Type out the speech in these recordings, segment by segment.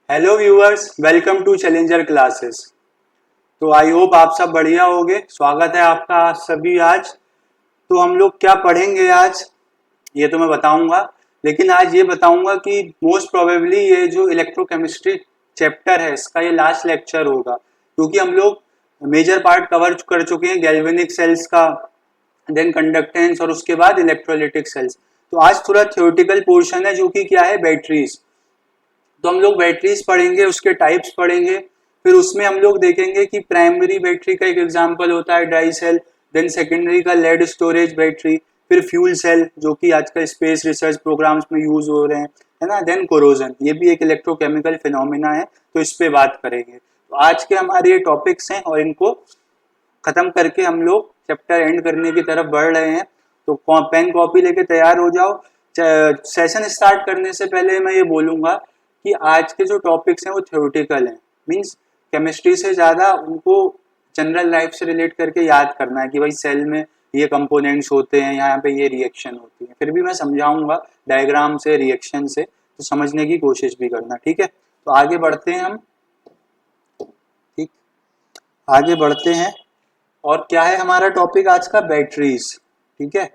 Hello viewers, welcome to challenger classes. तो I hope आप सब बढ़िया होंगे। स्वागत है आपका आज सभी। आज तो हम लोग क्या पढ़ेंगे आज ये तो मैं बताऊंगा, लेकिन आज ये बताऊंगा कि मोस्ट प्रोबेबली ये जो इलेक्ट्रोकेमिस्ट्री चैप्टर है इसका ये लास्ट लेक्चर होगा, क्योंकि हम लोग मेजर पार्ट कवर कर चुके हैं गैल्वेनिक सेल्स का, देन कंडक्टेंस और उसके बाद इलेक्ट्रोलिटिक सेल्स। तो आज थोड़ा थ्योरेटिकल पोर्शन है जो कि क्या है, बैटरीज। तो हम लोग बैटरीज पढ़ेंगे, उसके टाइप्स पढ़ेंगे, फिर उसमें हम लोग देखेंगे कि प्राइमरी बैटरी का एक एग्जांपल होता है डाई सेल, देन सेकेंडरी का लेड स्टोरेज बैटरी, फिर फ्यूल सेल जो कि आजकल स्पेस रिसर्च प्रोग्राम्स में यूज हो रहे हैं, है ना। देन कोरोजन, ये भी एक इलेक्ट्रोकेमिकल फिनोमिना है, तो इस पे बात करेंगे। तो आज के हमारे ये टॉपिक्स हैं और इनको खत्म करके हम लोग चैप्टर एंड करने की तरफ बढ़ रहे हैं। तो पेन कॉपी लेके तैयार हो जाओ। सेशन स्टार्ट करने से पहले मैं ये बोलूंगा कि आज के जो टॉपिक्स हैं वो थ्योरेटिकल हैं, मींस केमिस्ट्री से ज़्यादा उनको जनरल लाइफ से रिलेट करके याद करना है कि भाई सेल में ये कंपोनेंट्स होते हैं, यहाँ पे ये रिएक्शन होती है। फिर भी मैं समझाऊंगा डायग्राम से, रिएक्शन से, तो समझने की कोशिश भी करना, ठीक है। तो आगे बढ़ते हैं हम, ठीक, आगे बढ़ते हैं। और क्या है हमारा टॉपिक आज का, बैटरीज, ठीक है।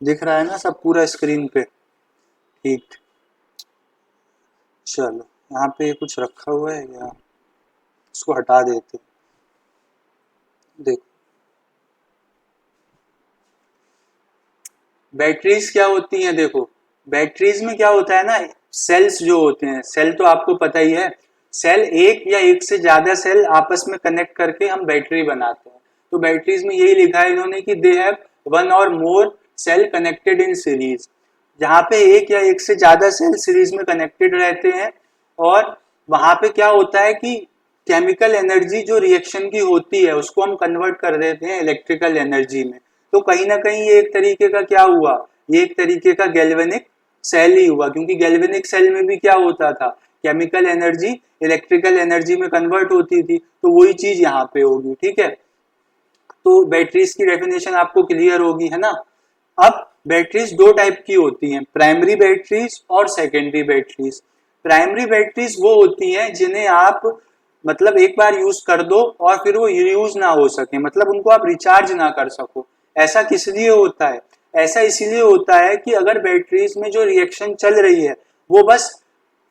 दिख रहा है ना सब पूरा स्क्रीन पे, ठीक। चलो, यहाँ पे कुछ रखा हुआ है क्या, इसको हटा देते। देखो, बैटरीज क्या होती हैं। देखो, बैटरीज में क्या होता है ना, सेल्स जो होते हैं, सेल तो आपको पता ही है, सेल एक या एक से ज्यादा सेल आपस में कनेक्ट करके हम बैटरी बनाते हैं। तो बैटरीज में यही लिखा है इन्होंने कि दे हैव वन और मोर सेल कनेक्टेड इन सीरीज। जहाँ पे एक या एक से ज्यादा सेल सीरीज में कनेक्टेड रहते हैं, और वहां पे क्या होता है कि केमिकल एनर्जी जो रिएक्शन की होती है उसको हम कन्वर्ट कर देते हैं इलेक्ट्रिकल एनर्जी में। तो कहीं ना कहीं ये एक तरीके का क्या हुआ, ये एक तरीके का गैल्वेनिक सेल ही हुआ, क्योंकि गैल्वेनिक सेल में भी क्या होता था, केमिकल एनर्जी इलेक्ट्रिकल एनर्जी में कन्वर्ट होती थी। तो वही चीज यहाँ पे होगी, ठीक है। तो बैटरीज की डेफिनेशन आपको क्लियर होगी, है ना। अब बैटरीज दो टाइप की होती हैं, प्राइमरी बैटरीज और सेकेंडरी बैटरीज। प्राइमरी बैटरीज वो होती हैं जिन्हें आप मतलब एक बार यूज कर दो और फिर वो यूज ना हो सके, मतलब उनको आप रिचार्ज ना कर सको। ऐसा किस लिए होता है, ऐसा इसीलिए होता है कि अगर बैटरीज में जो रिएक्शन चल रही है वो बस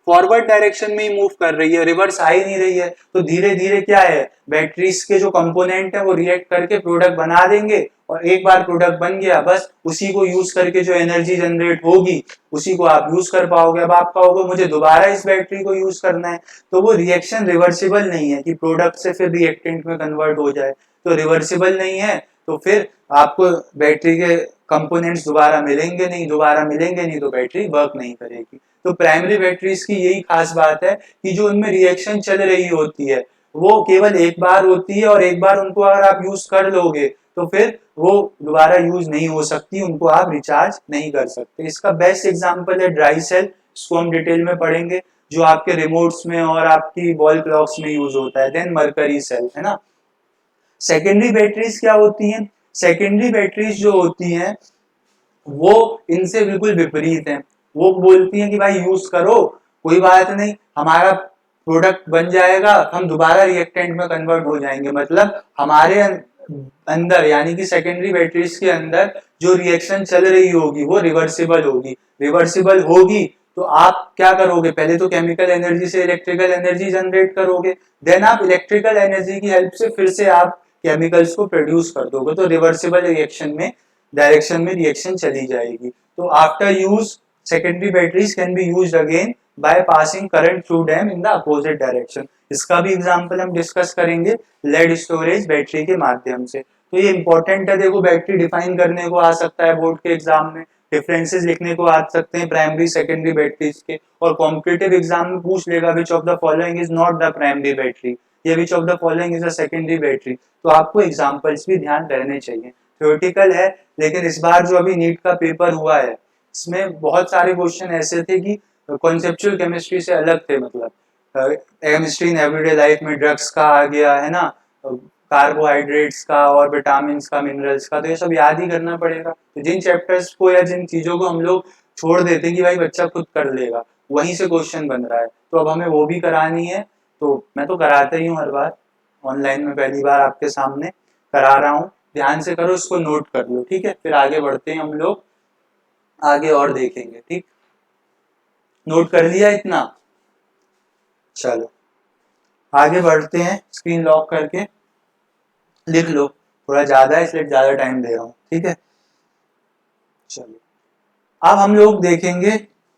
फॉरवर्ड डायरेक्शन में ही मूव कर रही है, रिवर्स आ ही नहीं रही है, तो धीरे धीरे क्या है, बैटरीज के जो कंपोनेंट है वो रिएक्ट करके प्रोडक्ट बना देंगे, और एक बार प्रोडक्ट बन गया बस उसी को यूज करके जो एनर्जी जनरेट होगी उसी को आप यूज कर पाओगे। अब आप कहोगे मुझे दोबारा इस बैटरी को यूज करना है, तो वो रिएक्शन रिवर्सिबल नहीं है कि प्रोडक्ट से फिर रिएक्टेंट में कन्वर्ट हो जाए, तो रिवर्सिबल नहीं है। तो फिर आपको बैटरी के कंपोनेंट्स दोबारा मिलेंगे नहीं तो बैटरी वर्क नहीं करेगी। तो प्राइमरी बैटरीज की यही खास बात है कि जो उनमें रिएक्शन चल रही होती है वो केवल एक बार होती है, और एक बार उनको अगर आप यूज कर लोगे तो फिर वो दोबारा यूज नहीं हो सकती, उनको आप रिचार्ज नहीं कर सकते। इसका बेस्ट एग्जांपल है ड्राई सेल, इसको हम डिटेल में पढ़ेंगे, जो आपके रिमोट्स में और आपकी वॉल क्लॉक्स में यूज होता है। देन मरकरी सेल, है ना। सेकेंडरी बैटरीज क्या होती हैं, सेकेंडरी बैटरीज जो होती हैं वो इनसे बिल्कुल विपरीत है। वो बोलती हैं कि भाई यूज करो, कोई बात नहीं, हमारा प्रोडक्ट बन जाएगा, हम दोबारा रिएक्टेंट में कन्वर्ट हो जाएंगे। मतलब हमारे अंदर यानी कि सेकेंडरी बैटरीज के अंदर जो रिएक्शन चल रही होगी वो रिवर्सिबल होगी। रिवर्सिबल होगी तो आप क्या करोगे, पहले तो केमिकल एनर्जी से इलेक्ट्रिकल एनर्जी जनरेट करोगे, देन आप इलेक्ट्रिकल एनर्जी की हेल्प से फिर से आप केमिकल्स को प्रोड्यूस कर दोगे, तो रिवर्सिबल रिएक्शन में डायरेक्शन में रिएक्शन चली जाएगी। तो after use secondary batteries can be used again by passing current through them in the opposite direction. इसका भी एग्जांपल हम डिस्कस करेंगे लेड स्टोरेज बैटरी के माध्यम से। तो ये इंपॉर्टेंट है, देखो बैटरी डिफाइन करने को आ सकता है बोर्ड के एग्जाम में, डिफरेंसेस लिखने को आ सकते हैं प्राइमरी सेकेंडरी बैटरीज के, और कॉम्पिटिटिव एग्जाम में पूछ लेगा which of the following is not the primary battery, या which of the following is a secondary battery. तो आपको एग्जांपल्स भी ध्यान रहने चाहिए। थ्योरेटिकल है, लेकिन इस बार जो अभी नीट का पेपर हुआ है इसमें बहुत सारे क्वेश्चन ऐसे थे कि कॉन्सेप्चुअल केमिस्ट्री से अलग थे। मतलब केमिस्ट्री इन एवरीडे लाइफ में ड्रग्स का आ गया, है ना, कार्बोहाइड्रेट्स का और विटामिन का, मिनरल्स का, तो ये सब याद ही करना पड़ेगा। तो जिन चैप्टर्स को या जिन चीजों को हम लोग छोड़ देते हैं कि भाई बच्चा खुद कर लेगा, वहीं से क्वेश्चन बन रहा है, तो अब हमें वो भी करानी है। तो मैं तो कराता ही हूँ हर बार, ऑनलाइन में पहली बार आपके सामने करा रहा हूँ, ध्यान से करो, इसको नोट कर लो, ठीक है। फिर आगे बढ़ते हैं हम लोग, आगे और देखेंगे, ठीक। नोट कर लिया इतना, चलो आगे बढ़ते हैं, स्क्रीन लॉक करके लिख लो, थोड़ा ज्यादा है इसलिए ज्यादा टाइम दे रहा हूँ, ठीक है। चलो अब हम लोग देखेंगे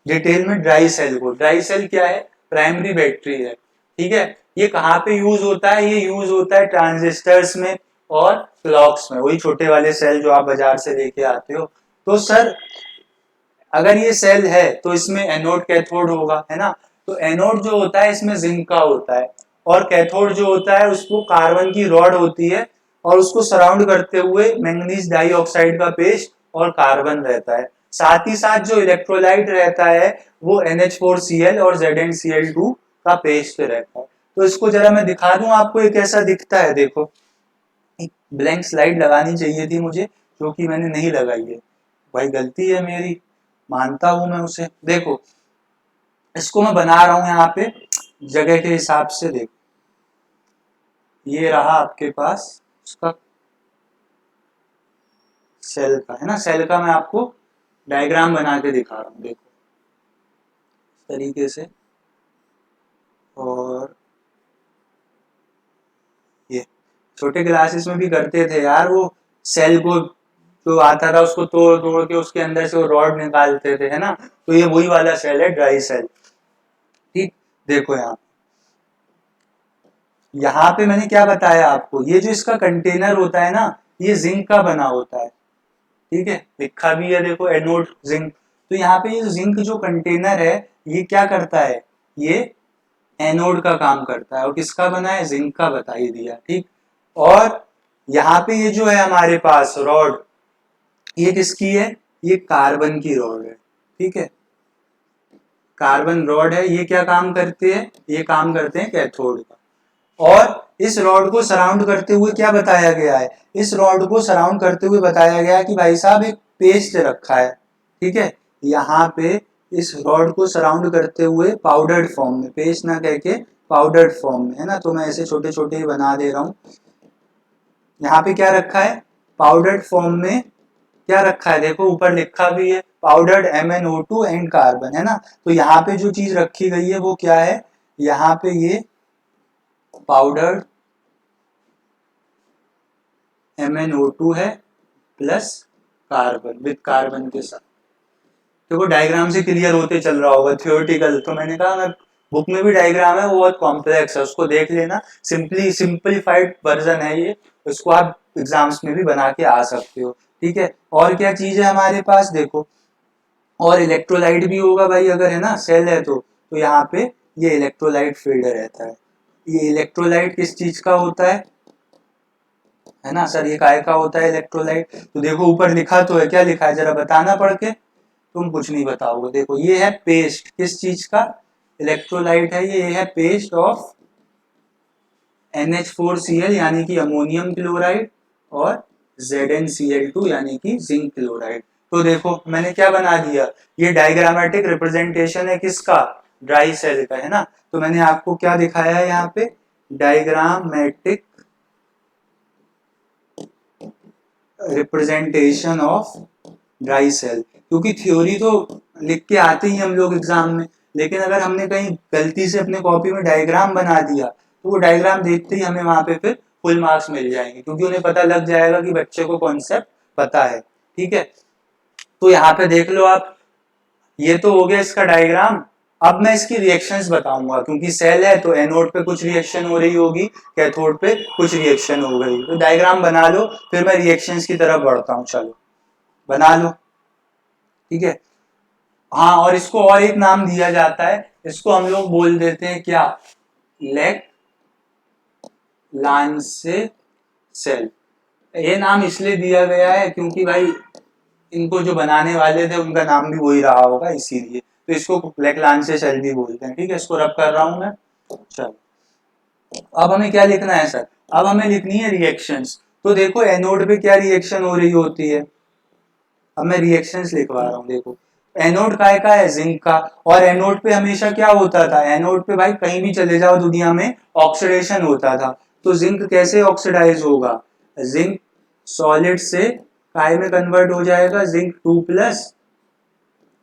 डिटेल में ड्राई सेल को। ड्राई सेल क्या है? प्राइमरी बैटरी है, ठीक है। ये कहाँ पे यूज होता है? ये यूज होता है ट्रांजिस्टर्स में और क्लॉक्स में, वही छोटे वाले सेल जो आप बाजार से लेके आते हो। तो सर अगर ये सेल है तो इसमें एनोड कैथोड होगा, है ना। तो एनोड जो होता है इसमें जिंक का होता है, और कैथोड जो होता है उसको कार्बन की रॉड होती है, और उसको सराउंड करते हुए मैंगनीज डाइऑक्साइड का पेस्ट और कार्बन रहता है। साथ ही साथ जो इलेक्ट्रोलाइट रहता है वो NH4Cl और ZnCl2 का पेस्ट रहता है। तो इसको जरा मैं दिखा दूं आपको, ये कैसा दिखता है। देखो एक ब्लैंक स्लाइड लगानी चाहिए थी मुझे, क्योंकि मैंने नहीं लगाई है, भाई गलती है मेरी, मानता हूं मैं उसे। देखो इसको मैं बना रहा हूं यहाँ पे जगह के हिसाब से। देखो ये रहा आपके पास उसका सेल का, है ना, सेल का मैं आपको डायग्राम बना के दिखा रहा हूँ, देखो इस तरीके से। और ये छोटे क्लासेस में भी करते थे यार, वो सेल को जो आता था उसको तोड़ तोड़ के उसके अंदर से वो रॉड निकालते थे, है ना। तो ये वही वाला सेल है, ड्राई सेल, ठीक। देखो यहाँ पे मैंने क्या बताया आपको, ये जो इसका कंटेनर होता है ना, ये जिंक का बना होता है, ठीक है, लिखा भी है देखो, एनोड जिंक। तो यहाँ पे ये जिंक जो कंटेनर है ये क्या करता है, ये एनोड का काम करता है। और किसका बना है? जिंक का, बता ही दिया, ठीक। और यहाँ पे ये जो है हमारे पास रॉड, ये किसकी है? ये कार्बन की रॉड है, ठीक है, कार्बन रॉड है। ये क्या काम करते हैं? ये काम करते हैं कैथोड का। और इस रॉड को सराउंड करते हुए क्या बताया गया है? इस रॉड को सराउंड करते हुए बताया गया है कि भाई साहब एक पेस्ट रखा है, ठीक है। यहाँ पे इस रॉड को सराउंड करते हुए पाउडर्ड फॉर्म में, पेस्ट ना कह के पाउडर्ड फॉर्म में, है ना। तो मैं ऐसे छोटे छोटे ही बना दे रहा हूँ। यहाँ पे क्या रखा है? पाउडर्ड फॉर्म में क्या रखा है? देखो ऊपर लिखा भी है पाउडर्ड MnO2 एंड कार्बन, है ना। तो यहाँ पे जो चीज रखी गई है वो क्या है? यहाँ पे ये पाउडर्ड MnO2 है प्लस कार्बन, विद कार्बन के साथ। देखो डायग्राम से क्लियर होते चल रहा होगा, थियोरेटिकल तो मैंने कहा मैं बुक में भी डायग्राम है, वो बहुत कॉम्प्लेक्स है, उसको देख लेना। सिंपलीफाइड वर्जन है ये, उसको आप एग्जाम्स में भी बना के आ सकते हो, ठीक है। और क्या चीज है हमारे पास? देखो और इलेक्ट्रोलाइट भी होगा भाई, अगर है ना सेल है तो यहाँ पे ये इलेक्ट्रोलाइट फील्ड रहता है। ये इलेक्ट्रोलाइट किस चीज का होता है ना सर? ये काय का होता है इलेक्ट्रोलाइट? तो देखो ऊपर लिखा तो है, क्या लिखा है जरा बताना पढ़ के, तुम कुछ नहीं बताओगे। देखो ये है पेस्ट, किस चीज का? इलेक्ट्रोलाइट है ये है पेस्ट ऑफ NH4Cl यानी कि अमोनियम क्लोराइड और ZnCl2 यानी कि जिंक क्लोराइड। तो देखो मैंने क्या बना दिया, ये डायग्रामेटिक रिप्रेजेंटेशन है किसका? ड्राई सेल का, है ना। तो मैंने आपको क्या दिखाया है यहाँ पे? Diagrammatic representation of dry cell. क्योंकि थ्योरी तो लिख के आते ही हम लोग एग्जाम में, लेकिन अगर हमने कहीं गलती से अपने कॉपी में डायग्राम बना दिया तो वो डायग्राम देखते ही हमें वहां पे फिर फुल मार्क्स मिल जाएंगे, क्योंकि उन्हें पता लग जाएगा कि बच्चे को कॉन्सेप्ट पता है, ठीक है। तो यहाँ पे देख लो आप, ये तो हो गया इसका डायग्राम। अब मैं इसकी रिएक्शंस बताऊंगा, क्योंकि सेल है तो एनोड पे कुछ रिएक्शन हो रही होगी, कैथोड पे कुछ रिएक्शन हो गई। तो डायग्राम बना लो, फिर मैं रिएक्शंस की तरफ बढ़ता हूँ। चलो बना लो, ठीक है। हाँ और इसको और एक नाम दिया जाता है, इसको हम लोग बोल देते हैं क्या? Leclanche cell. ये नाम इसलिए दिया गया है क्योंकि भाई इनको जो बनाने वाले थे उनका नाम भी वही रहा होगा, इसीलिए तो इसको लेग्रांजे सेल भी बोलते हैं, ठीक है। इसको रब कर रहा हूं मैं। चलो अब हमें क्या लिखना है सर? अब हमें लिखनी है रिएक्शंस। तो देखो एनोड पे क्या रिएक्शन हो रही होती है, अब मैं रिएक्शंस लिखवा रहा हूँ। देखो एनोड काय का है, जिंक का। और एनोड पे हमेशा क्या होता था, एनोड पे भाई कहीं भी चले जाओ दुनिया में ऑक्सीडेशन होता था। तो जिंक कैसे ऑक्सीडाइज होगा, जिंक सॉलिड से काय में कन्वर्ट हो जाएगा, जिंक 2+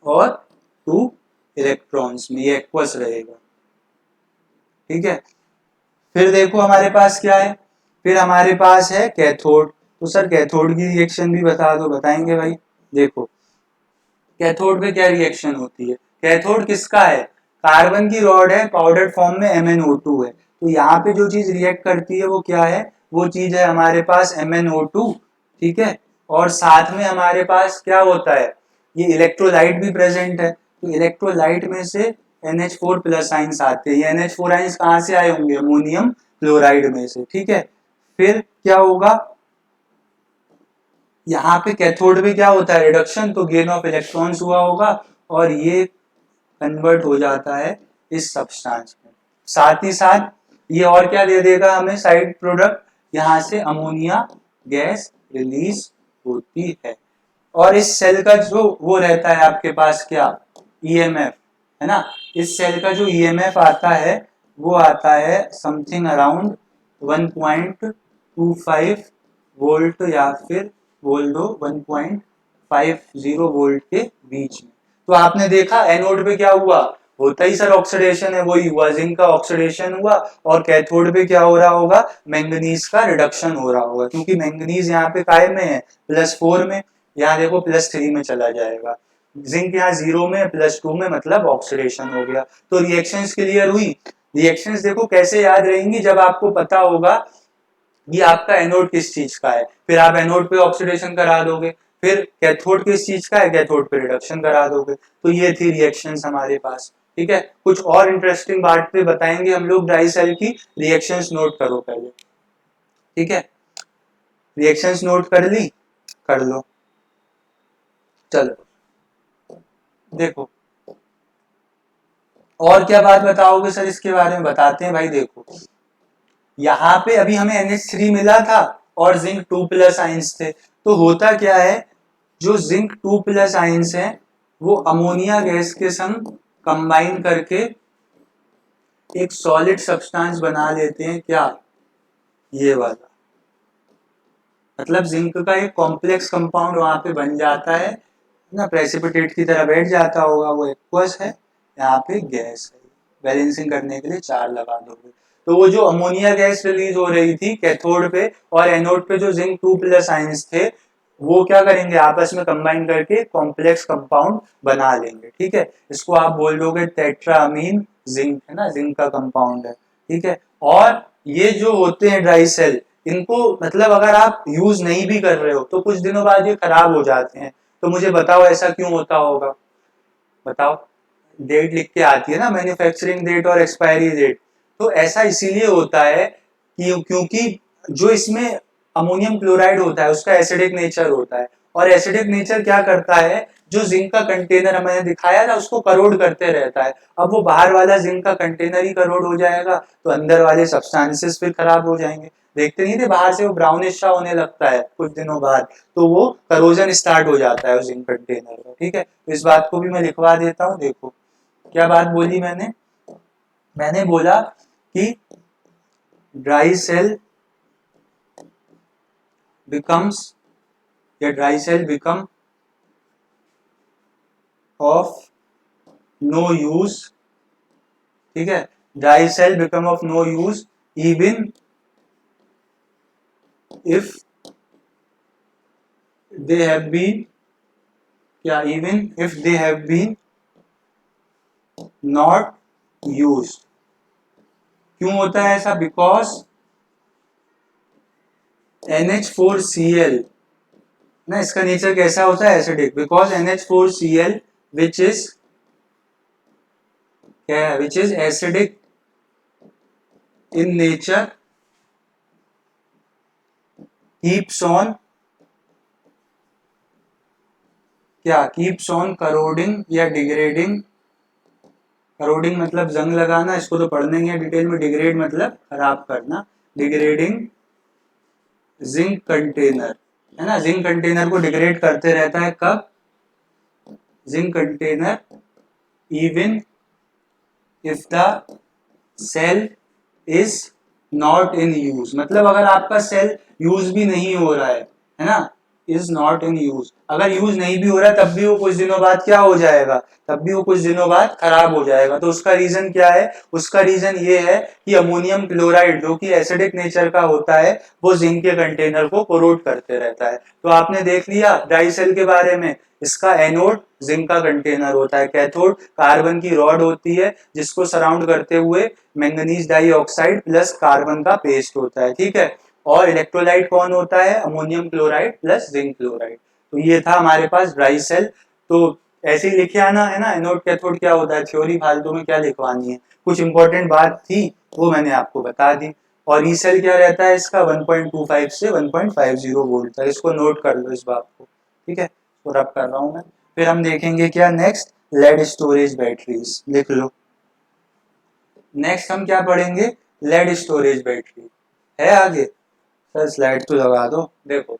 और 2 इलेक्ट्रॉन्स में, ये एक्वस रहेगा। ठीक है, फिर देखो हमारे पास क्या है, फिर हमारे पास है कैथोड। तो सर कैथोड की रिएक्शन भी बता दो, बताएंगे भाई। देखो कैथोड पे क्या रिएक्शन होती है, कैथोड किसका है, कार्बन की रॉड है, पाउडर फॉर्म में MnO2 है। तो यहाँ पे जो चीज रिएक्ट करती है वो क्या है, वो चीज है हमारे पास MnO2। ठीक है, और साथ में हमारे पास क्या होता है, ये इलेक्ट्रोलाइट भी प्रेजेंट है। तो इलेक्ट्रोलाइट में से NH4+ आइंस आते हैं। ये NH4 आइंस कहाँ से आए होंगे, अमोनियम क्लोराइड में से। ठीक है, फिर क्या होगा, यहाँ पे कैथोड में क्या होता है, रिडक्शन, तो गेन ऑफ इलेक्ट्रॉन्स हुआ होगा और ये कन्वर्ट हो जाता है इस सब्सटेंस में। साथ ही साथ ये और क्या दे देगा हमें साइड प्रोडक्ट, यहाँ से अमोनिया गैस रिलीज होती है। और इस सेल का जो वो रहता है आपके पास क्या, ईएमएफ, है ना। इस सेल का जो ईएमएफ आता है वो आता है समथिंग अराउंड 1.25 वोल्ट या फिर बोल दो 1.50 वोल्ट के बीच में। तो आपने देखा एनोड पे क्या हुआ, होता ही सर ऑक्सीडेशन है, वही हुआ, जिंक का ऑक्सीडेशन हुआ। और कैथोड पे क्या हो रहा होगा, मैंगनीज का रिडक्शन हो रहा होगा, क्योंकि मैंगनीज यहाँ पे काय में है, +4 में, यहाँ देखो +3 में चला जाएगा। जिंक यहाँ 0 में, +2 में, मतलब ऑक्सीडेशन हो गया। तो रिएक्शंस क्लियर हुई। रिएक्शंस देखो कैसे याद रहेंगी, जब आपको पता होगा ये आपका एनोड किस चीज का है, फिर आप एनोड पे ऑक्सीडेशन करा दोगे। फिर कैथोड किस चीज का है, कैथोड पे रिडक्शन करा दोगे। तो ये थी रिएक्शंस हमारे पास। ठीक है, कुछ और इंटरेस्टिंग बात पे बताएंगे हम लोग ड्राई सेल की। रिएक्शंस नोट करो पहले। ठीक है, रिएक्शंस नोट कर ली, कर लो। चलो देखो, और क्या बात बताओगे सर इसके बारे में, बताते हैं भाई। देखो यहाँ पे अभी हमें NH3 मिला था और जिंक 2+ आइंस थे। तो होता क्या है, जो जिंक 2+ आइंस है वो अमोनिया गैस के संग कंबाइन करके एक सॉलिड सब्सटेंस बना लेते हैं, क्या, ये वाला। मतलब जिंक का एक कॉम्प्लेक्स कंपाउंड वहां पे बन जाता है ना, प्रेसिपिटेट की तरह बैठ जाता होगा, वो एक्वस है, यहाँ पे गैस है। बैलेंसिंग करने के लिए 4 लगा दोगे। तो वो जो अमोनिया गैस रिलीज हो रही थी कैथोड पे और एनोड पे, जो जिंक 2+ आइंस थे, वो क्या करेंगे, आपस में कंबाइन करके कॉम्प्लेक्स कंपाउंड बना लेंगे। ठीक है, इसको आप बोल दोगे टेट्रामीन जिंक, है ना, जिंक का कंपाउंड है। ठीक है, और ये जो होते हैं ड्राई सेल, इनको मतलब अगर आप यूज नहीं भी कर रहे हो तो कुछ दिनों बाद ये खराब हो जाते हैं। तो मुझे बताओ ऐसा क्यों होता होगा, बताओ। डेट लिख के आती है ना, मैन्युफैक्चरिंग डेट और एक्सपायरी डेट। तो ऐसा इसीलिए होता है कि क्योंकि जो इसमें अमोनियम क्लोराइड होता है उसका एसिडिक नेचर होता है, और एसिडिक नेचर क्या करता है, जो जिंक का कंटेनर मैंने दिखाया था उसको करोड करते रहता है। अब वो बाहर वाला जिंक का कंटेनर ही करोड हो जाएगा तो अंदर वाले सब्सटेंसेस फिर खराब हो जाएंगे। देखते नहीं थे बाहर से वो ब्राउनिश सा होने लगता है कुछ दिनों बाद, तो वो करोजन स्टार्ट हो जाता है उस जिंक कंटेनर का। ठीक है, तो इस बात को भी मैं लिखवा देता हूँ। देखो क्या बात बोली मैंने, मैंने बोला कि ड्राई सेल becomes या dry cell become of no use. ठीक है, dry cell become of no use even if they have been, क्या, even if they have been not use. क्यों होता है ऐसा, बिकॉज NH4Cl ना, इसका नेचर कैसा होता है, acidic. Because NH4Cl which is क्या है, which is acidic in nature keeps on, क्या, कीप्स ऑन करोडिंग या डिग्रेडिंग। करोडिंग मतलब जंग लगाना, इसको तो पढ़ने डिटेल में। डिग्रेड मतलब खराब करना, डिग्रेडिंग जिंक कंटेनर, है ना। जिंक कंटेनर को डिग्रेड करते रहता है, कब, zinc container even if the cell is not in use। मतलब अगर आपका सेल यूज भी नहीं हो रहा है ना, इज नॉट इन यूज, अगर यूज नहीं भी हो रहा है तब भी वो कुछ दिनों बाद क्या हो जाएगा, तब भी वो कुछ दिनों बाद खराब हो जाएगा। तो उसका रीजन क्या है, उसका रीजन ये है कि अमोनियम क्लोराइड जो कि एसिडिक नेचर का होता है वो जिंक के कंटेनर को कोरोड करते रहता है। तो आपने देख लिया ड्राई सेल के बारे में, इसका एनोड जिंक का कंटेनर होता है, कैथोड कार्बन की रॉड होती है जिसको सराउंड करते हुए मैंगनीज डाइऑक्साइड प्लस कार्बन का पेस्ट होता है, ठीक है। और इलेक्ट्रोलाइट कौन होता है, ammonium chloride plus zinc chloride. तो ये था हमारे पास ड्राई सेल। तो ऐसे ही लिखे आना है ना, एनोड कैथोड क्या होता है, थ्योरी फालतू में क्या लिखवानी है, कुछ इंपॉर्टेंट बात थी वो मैंने आपको बता दी। और ई सेल क्या रहता है इसका 1.25 से 1.50 वोल्ट तक, इसको नोट कर लो इस बात को, ठीक है, तो रब कर रहा हूं मैं। फिर हम देखेंगे क्या नेक्स्ट, लेड स्टोरेज बैटरीज, लिख लो। नेक्स्ट हम क्या पढ़ेंगे, लेड स्टोरेज बैटरी है आगे, सर स्लाइड तो लगा दो। देखो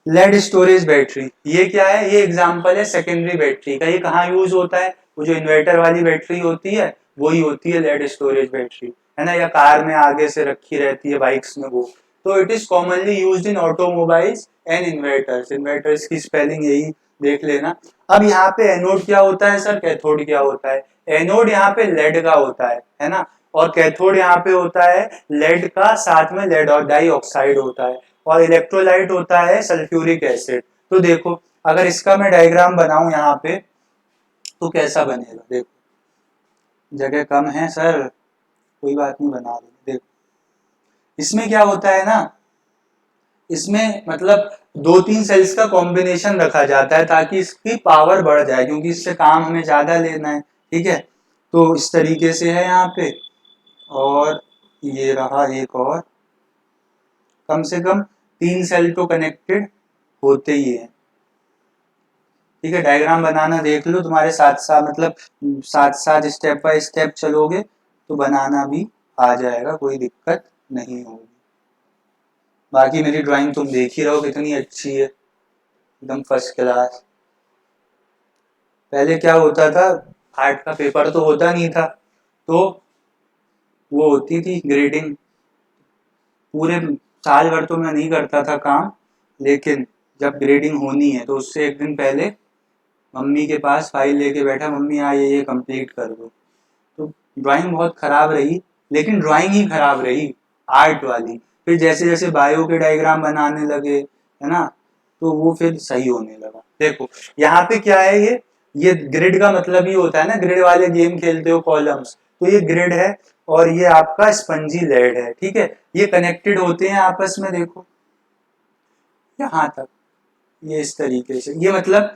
लेड स्टोरेज बैटरी ये क्या है, ये एग्जांपल है सेकेंडरी बैटरी का। ये कहाँ यूज होता है, वो जो इन्वर्टर वाली बैटरी होती है वही होती है लेड स्टोरेज बैटरी, है ना, या कार में आगे से रखी रहती है बाइक्स में वो। तो it is commonly used in automobiles and inverters, inverters की स्पेलिंग यही देख लेना। अब यहाँ पे एनोड क्या होता है सर, कैथोड क्या होता है, एनोड यहाँ पे लेड का होता है ना, और कैथोड यहाँ पे होता है लेड का, साथ में लेड और डाई ऑक्साइड होता है, और इलेक्ट्रोलाइट होता है सल्फ्यूरिक एसिड। तो देखो अगर इसका मैं डायग्राम बनाऊं यहाँ पे तो कैसा बनेगा, देखो जगह कम है सर, कोई बात नहीं बना रहे। देखो इसमें क्या होता है ना, इसमें मतलब दो तीन सेल्स का कॉम्बिनेशन रखा जाता है ताकि इसकी पावर बढ़ जाए, क्योंकि इससे काम हमें ज्यादा लेना है, ठीक है। तो इस तरीके से है यहाँ पे, और ये रहा एक और, कम से कम तीन सेल तो कनेक्टेड होते ही है, ठीक है। डायग्राम बनाना देख लो, तुम्हारे साथ साथ मतलब साथ साथ स्टेप बाय स्टेप चलोगे तो बनाना भी आ जाएगा, कोई दिक्कत नहीं होगी। बाकी मेरी ड्राइंग तुम देख ही रहो कितनी अच्छी है, एकदम फर्स्ट क्लास। पहले क्या होता था, आर्ट का पेपर तो होता नहीं था, तो वो होती थी ग्रेडिंग, पूरे साल भर तो मैं नहीं करता था काम, लेकिन जब ग्रेडिंग होनी है तो उससे एक दिन पहले मम्मी के पास फाइल लेके बैठा, मम्मी ये कंप्लीट कर दो। तो ड्राइंग बहुत खराब रही, लेकिन ड्राइंग ही खराब रही आर्ट वाली। फिर जैसे जैसे बायो के डायग्राम बनाने लगे, है ना, तो वो फिर सही होने लगा। देखो यहाँ पे क्या है, ये ग्रिड का मतलब ही होता है ना, ग्रिड वाले गेम खेलते हो कॉलम्स, तो ये ग्रिड है और ये आपका स्पंजी लेड है, ठीक है। ये कनेक्टेड होते हैं आपस में, देखो यहाँ तक, ये इस तरीके से, ये मतलब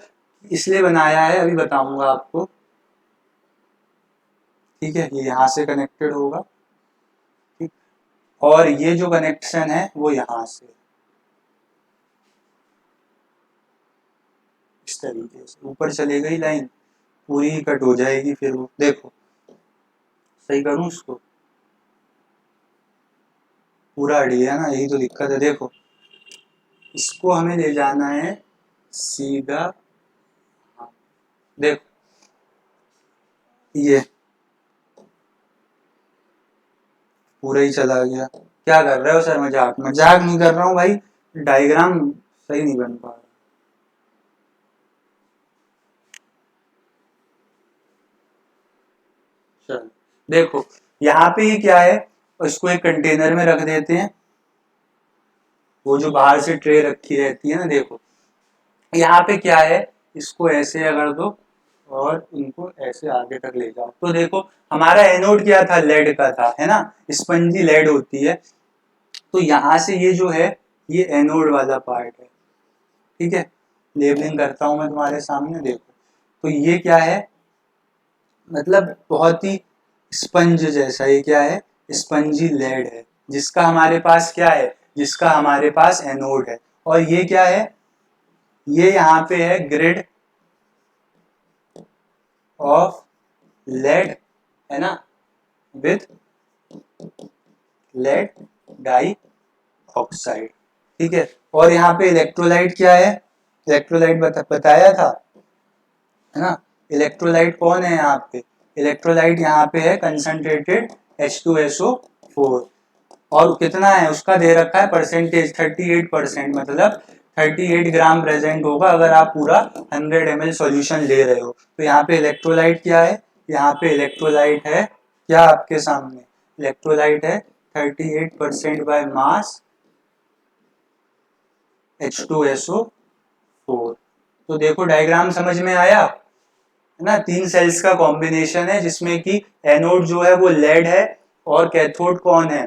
इसलिए बनाया है, अभी बताऊंगा आपको, ठीक है। ये यहाँ से कनेक्टेड होगा, ठीक, और ये जो कनेक्शन है वो यहाँ से इस तरीके से ऊपर चले गई लाइन, पूरी ही कट हो जाएगी फिर वो। देखो सही करूं इसको, पूरा अड़ी है ना, यही तो दिक्कत है। देखो इसको हमें ले जाना है सीधा, हाँ, देखो ये पूरा ही चला गया। क्या कर रहे हो सर, मजाक मजाक नहीं कर रहा हूँ भाई, डायग्राम सही नहीं बन पा रहा। चल देखो यहाँ पे ये क्या है, इसको एक कंटेनर में रख देते हैं, वो जो बाहर से ट्रे रखी रहती है ना, देखो यहाँ पे क्या है, इसको ऐसे अगर दो और इनको ऐसे आगे तक ले जाओ, तो देखो हमारा एनोड क्या था, लेड का था, है ना, स्पंजी लेड होती है। तो यहाँ से ये जो है ये एनोड वाला पार्ट है, ठीक है। लेबलिंग करता हूं मैं तुम्हारे सामने, देखो तो ये क्या है, मतलब बहुत ही स्पंज जैसा, ये क्या है, स्पंजी लेड है, जिसका हमारे पास क्या है, जिसका हमारे पास एनोड है। और ये क्या है, ये यहाँ पे है ग्रिड ऑफ लेड, है ना, विथ लेड डाई ऑक्साइड, ठीक है। और यहाँ पे इलेक्ट्रोलाइट क्या है, इलेक्ट्रोलाइट बताया था, है ना। इलेक्ट्रोलाइट कौन है यहाँ पे, इलेक्ट्रोलाइट यहाँ पे है कंसंट्रेटेड H2SO4, और कितना है उसका दे रखा है परसेंटेज 38%, मतलब 38 ग्राम प्रेजेंट होगा अगर आप पूरा 100 ml सॉल्यूशन ले रहे हो। तो यहाँ पे इलेक्ट्रोलाइट क्या है, यहाँ पे इलेक्ट्रोलाइट है क्या आपके सामने, इलेक्ट्रोलाइट है 38% बाय मास H2SO4। तो देखो डायग्राम समझ में आया है ना। तीन सेल्स का कॉम्बिनेशन है जिसमें कि एनोड जो है वो लेड है और कैथोड कौन है,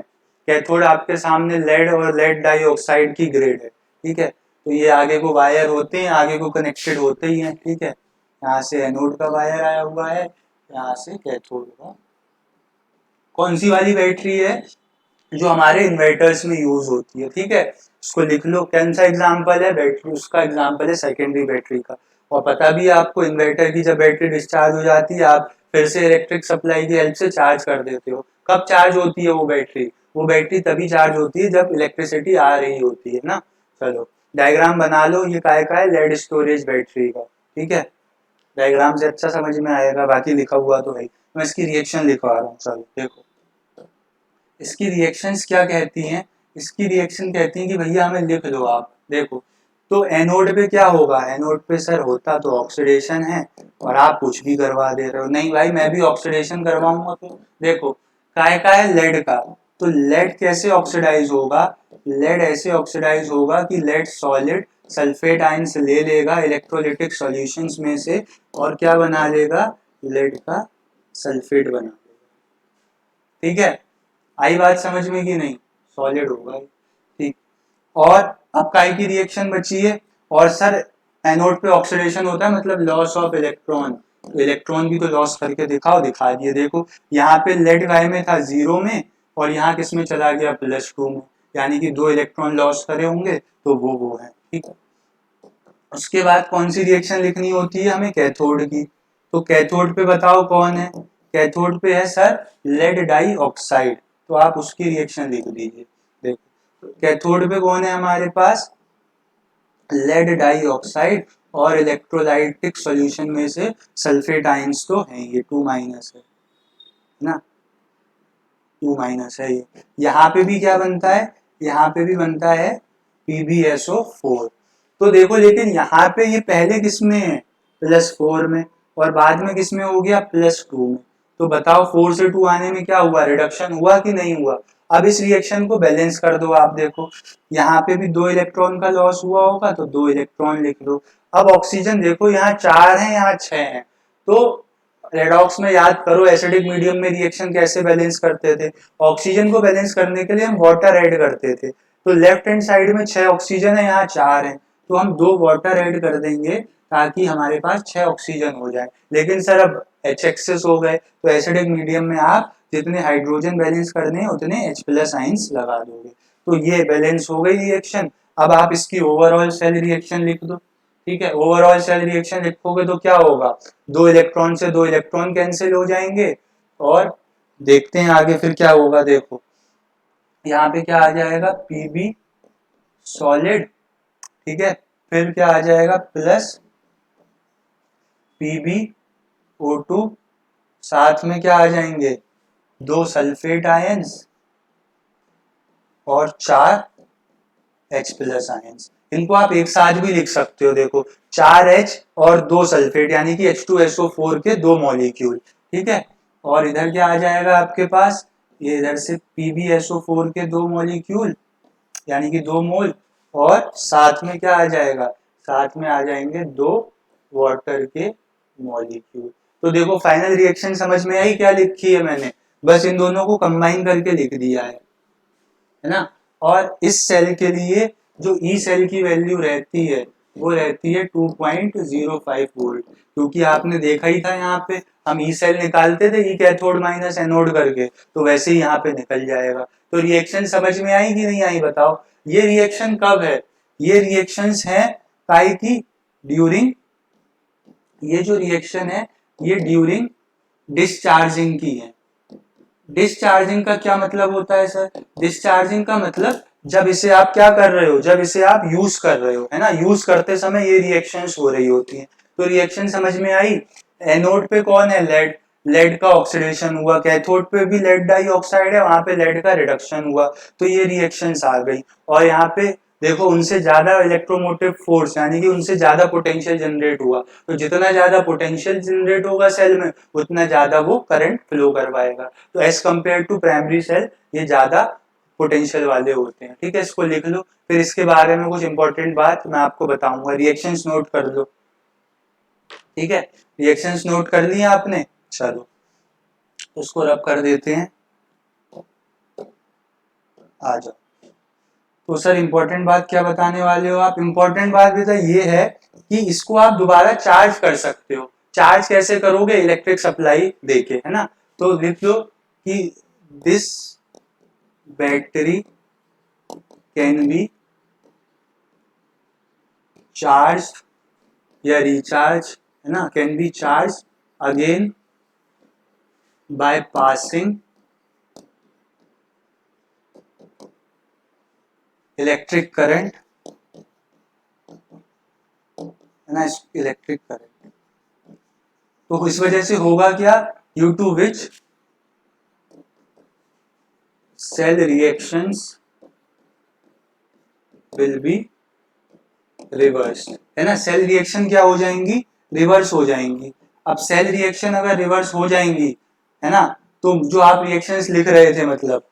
कैथोड आपके सामने लेड और लेड डाइऑक्साइड की ग्रेड है, ठीक है। तो ये आगे को वायर होते हैं, आगे को कनेक्टेड होते ही हैं, ठीक है। यहाँ से एनोड का वायर आया हुआ है, यहाँ से कैथोड का। कौन सी वाली बैटरी है, जो हमारे इन्वर्टर्स में यूज होती है, ठीक है। उसको लिख लो, कौन सा एग्जाम्पल है बैटरी, उसका एग्जाम्पल है सेकेंडरी बैटरी का। और पता भी है आपको इन्वर्टर की जब बैटरी डिस्चार्ज हो जाती है आप फिर से इलेक्ट्रिक सप्लाई की हेल्प से चार्ज कर देते हो। कब चार्ज होती है वो बैटरी तभी चार्ज होती है जब इलेक्ट्रिसिटी आ रही होती है ना। चलो डायग्राम बना लो, ये काय का है, लेड स्टोरेज बैटरी का, ठीक है। डायग्राम से अच्छा समझ में आएगा, बाकी लिखा हुआ तो है। मैं इसकी रिएक्शन लिखवा रहा हूँ, चलो देखो इसकी रिएक्शंस क्या कहती हैं। इसकी रिएक्शन कहती हैं कि भैया हमें लिख लो आप, देखो तो एनोड पे क्या होगा, एनोड पे सर होता तो ऑक्सीडेशन है और आप कुछ भी करवा दे रहे हो। नहीं भाई मैं भी ऑक्सीडेशन करवाऊंगा, तो देखो काय का है, लेड का। तो लेड कैसे ऑक्सीडाइज होगा, लेड ऐसे ऑक्सीडाइज होगा कि लेड सॉलिड सल्फेट आयंस ले लेगा इलेक्ट्रोलिटिक सॉल्यूशंस में से और क्या बना लेगा, लेड का सल्फेट बना लेगा, ठीक है। आई बात समझ में कि नहीं, सॉलिड होगा, ठीक। और अब काय की रिएक्शन बची है, और सर एनोड पे ऑक्सीडेशन होता है मतलब लॉस ऑफ इलेक्ट्रॉन, तो इलेक्ट्रॉन भी तो लॉस करके दिखाओ, दिखा दिए। देखो यहाँ पे लेड काय में था 0 में और यहाँ किस में चला गया +2 में, यानी कि 2 इलेक्ट्रॉन लॉस करे होंगे, तो वो है, ठीक। उसके बाद कौन सी रिएक्शन लिखनी होती है हमें, कैथोड की। तो कैथोड पे बताओ कौन है, कैथोड पे है सर लेड डाई ऑक्साइड, तो आप उसकी रिएक्शन लिख दीजिए। देखो कैथोड पे कौन है हमारे पास, लेड डाई ऑक्साइड, और इलेक्ट्रोलाइटिक सॉल्यूशन में से सल्फेट आयंस तो है, ये 2 माइनस है ना, 2 माइनस है ये। यहाँ पे भी क्या बनता है, यहाँ पे भी बनता है PbSO4। तो देखो लेकिन यहाँ पे ये पहले किस में है, +4 में, और बाद में किस में हो गया, +2 में। तो बताओ 4 से 2 आने में क्या हुआ, रिडक्शन हुआ कि नहीं हुआ। अब इस रिएक्शन को बैलेंस कर दो आप, देखो यहाँ पे भी 2 इलेक्ट्रॉन का लॉस हुआ होगा तो 2 इलेक्ट्रॉन लिख लो। अब ऑक्सीजन देखो यहाँ 4 है, यहाँ 6 है, तो रेडॉक्स में याद करो एसिडिक मीडियम में रिएक्शन कैसे बैलेंस करते थे। ऑक्सीजन को बैलेंस करने के लिए हम वाटर ऐड करते थे। तो लेफ्ट हैंड साइड में 6 ऑक्सीजन है, यहाँ 4 है, तो हम 2 वाटर ऐड कर देंगे ताकि हमारे पास 6 ऑक्सीजन हो जाए। लेकिन सर अब H एक्सेस हो गए, तो एसिडिक मीडियम में आप जितने हाइड्रोजन बैलेंस करने हैं उतने H+ आइंस लगा दोगे। तो ये बैलेंस हो गई रिएक्शन। अब आप इसकी ओवरऑल सेल रिएक्शन लिख दो, ठीक है। ओवरऑल सेल रिएक्शन लिखोगे तो क्या होगा, 2 इलेक्ट्रॉन से 2 इलेक्ट्रॉन कैंसिल हो जाएंगे, और देखते हैं आगे फिर क्या होगा। देखो यहाँ पे क्या आ जाएगा, Pb सॉलिड, ठीक है, फिर क्या आ जाएगा प्लस PbO2, साथ में क्या आ जाएंगे 2 सल्फेट आयंस और 4 H+ आयंस। इनको आप एक साथ भी लिख सकते हो, देखो 4H और 2 सल्फेट यानी कि H2SO4 के 2 मॉलिक्यूल, ठीक है। और इधर क्या आ जाएगा आपके पास, ये इधर से PbSO4 के 2 मॉलिक्यूल यानी कि 2 मोल, और साथ में क्या आ जाएगा, साथ में आ जाएंगे 2 वाटर के मॉलिक्यूल। तो देखो फाइनल रिएक्शन समझ में आई क्या लिखी है मैंने, बस इन दोनों को कंबाइन करके लिख दिया है ना। और इस सेल के लिए जो ई सेल की वैल्यू रहती है वो रहती है 2.05 वोल्ट, क्योंकि आपने देखा ही था यहाँ पे हम ई सेल निकालते थे ई कैथोड माइनस एनोड करके, तो वैसे ही यहाँ पे निकल जाएगा। तो रिएक्शन समझ में आई कि नहीं आई बताओ। ये रिएक्शन कब है, ये रिएक्शंस है काय की, ड्यूरिंग, ये जो रिएक्शन है ये ड्यूरिंग डिस्चार्जिंग की है। डिस्चार्जिंग का क्या मतलब होता है सर, डिस्चार्जिंग का मतलब जब इसे आप क्या कर रहे हो, जब इसे आप यूज कर रहे हो, है ना, यूज करते समय ये रिएक्शंस हो रही होती हैं। तो रिएक्शन समझ में आई। एनोड पे कौन है, लेड, लेड का ऑक्सीडेशन हुआ, कैथोड पे भी लेड डाइऑक्साइड है, वहां पे लेड का रिडक्शन हुआ, तो ये रिएक्शंस आ गई। और यहाँ पे देखो उनसे ज्यादा इलेक्ट्रोमोटिव फोर्स यानी कि उनसे ज्यादा पोटेंशियल जनरेट हुआ, तो जितना ज्यादा पोटेंशियल जनरेट होगा सेल में उतना ज्यादा वो करंट फ्लो करवाएगा। तो as compare to primary cell ये ज्यादा पोटेंशियल वाले होते हैं। ठीक है, इसको लिख लो। फिर इसके बारे में कुछ इंपॉर्टेंट बात मैं आपको बताऊंगा, रिएक्शंस नोट कर लो। ठीक है, रिएक्शंस नोट कर लिया आपने, चलो उसको रब कर देते हैं, आ जाओ। तो सर इंपॉर्टेंट बात क्या बताने वाले हो आप? इंपॉर्टेंट बात बेटा ये है कि इसको आप दोबारा चार्ज कर सकते हो। चार्ज कैसे करोगे? इलेक्ट्रिक सप्लाई देके, है ना। तो लिख लो कि this battery can be charge या रिचार्ज, है ना, can be charge again by passing electric current, है ना, इलेक्ट्रिक करंट। तो इस वजह से होगा क्या, due to which cell reactions will be reverse, है ना। सेल रिएक्शन क्या हो जाएंगी, रिवर्स हो जाएंगी। अब सेल रिएक्शन अगर रिवर्स हो जाएंगी, है ना, तो जो आप रिएक्शंस लिख रहे थे मतलब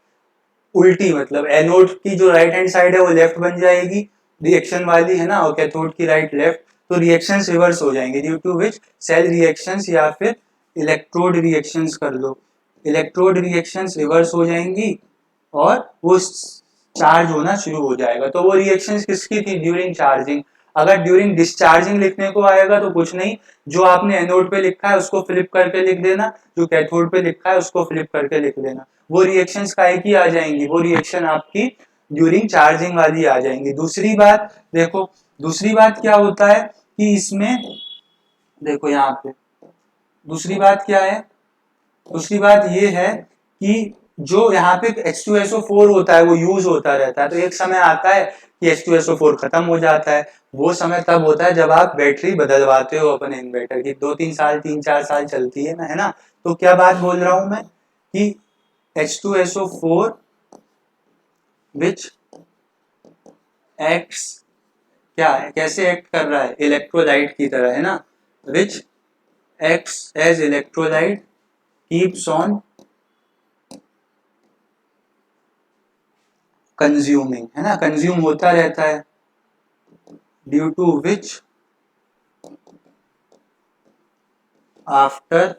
उल्टी, मतलब एनोड की जो राइट हैंड साइड है वो लेफ्ट बन जाएगी रिएक्शन वाली, है ना, और कैथोड की राइट लेफ्ट, तो रिएक्शंस रिवर्स हो जाएंगे due to which cell reactions या फिर इलेक्ट्रोड रिएक्शंस कर लो, इलेक्ट्रोड रिएक्शंस रिवर्स हो जाएंगी और वो चार्ज होना शुरू हो जाएगा। तो वो रिएक्शंस किसकी थी, ड्यूरिंग चार्जिंग। अगर ड्यूरिंग डिस्चार्जिंग लिखने को आएगा तो कुछ नहीं, जो आपने एनोड पे लिखा है उसको फ्लिप करके लिख देना, जो कैथोड पे लिखा है उसको फ्लिप करके लिख लेना। वो रिएक्शंस काहे की आ जाएंगी, वो रिएक्शन आपकी ड्यूरिंग चार्जिंग वाली आ जाएंगी। दूसरी बात देखो, दूसरी बात क्या होता है कि इसमें देखो यहाँ पे दूसरी बात क्या है, दूसरी बात ये है कि जो यहाँ पे H2SO4 होता है वो यूज होता रहता है, तो एक समय आता है कि H2SO4 खत्म हो जाता है। वो समय तब होता है जब आप बैटरी बदलवाते हो अपने इन्वर्टर की, 2-3 साल 3-4 साल चलती है ना, है ना। तो क्या बात बोल रहा हूं मैं कि H2SO4 विच एक्ट्स, क्या है, कैसे एक्ट कर रहा है, इलेक्ट्रोलाइट की तरह, है ना, which acts as electrolyte keeps on consuming, है ना, कंज्यूम होता रहता है, due to which after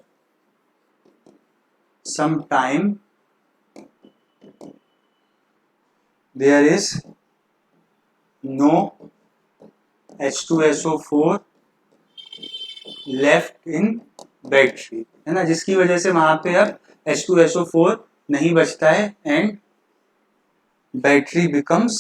some time there is no H2SO4 left in battery, है ना, जिसकी वजह से वहां पे अब H2SO4 नहीं बचता है एंड बैटरी बिकम्स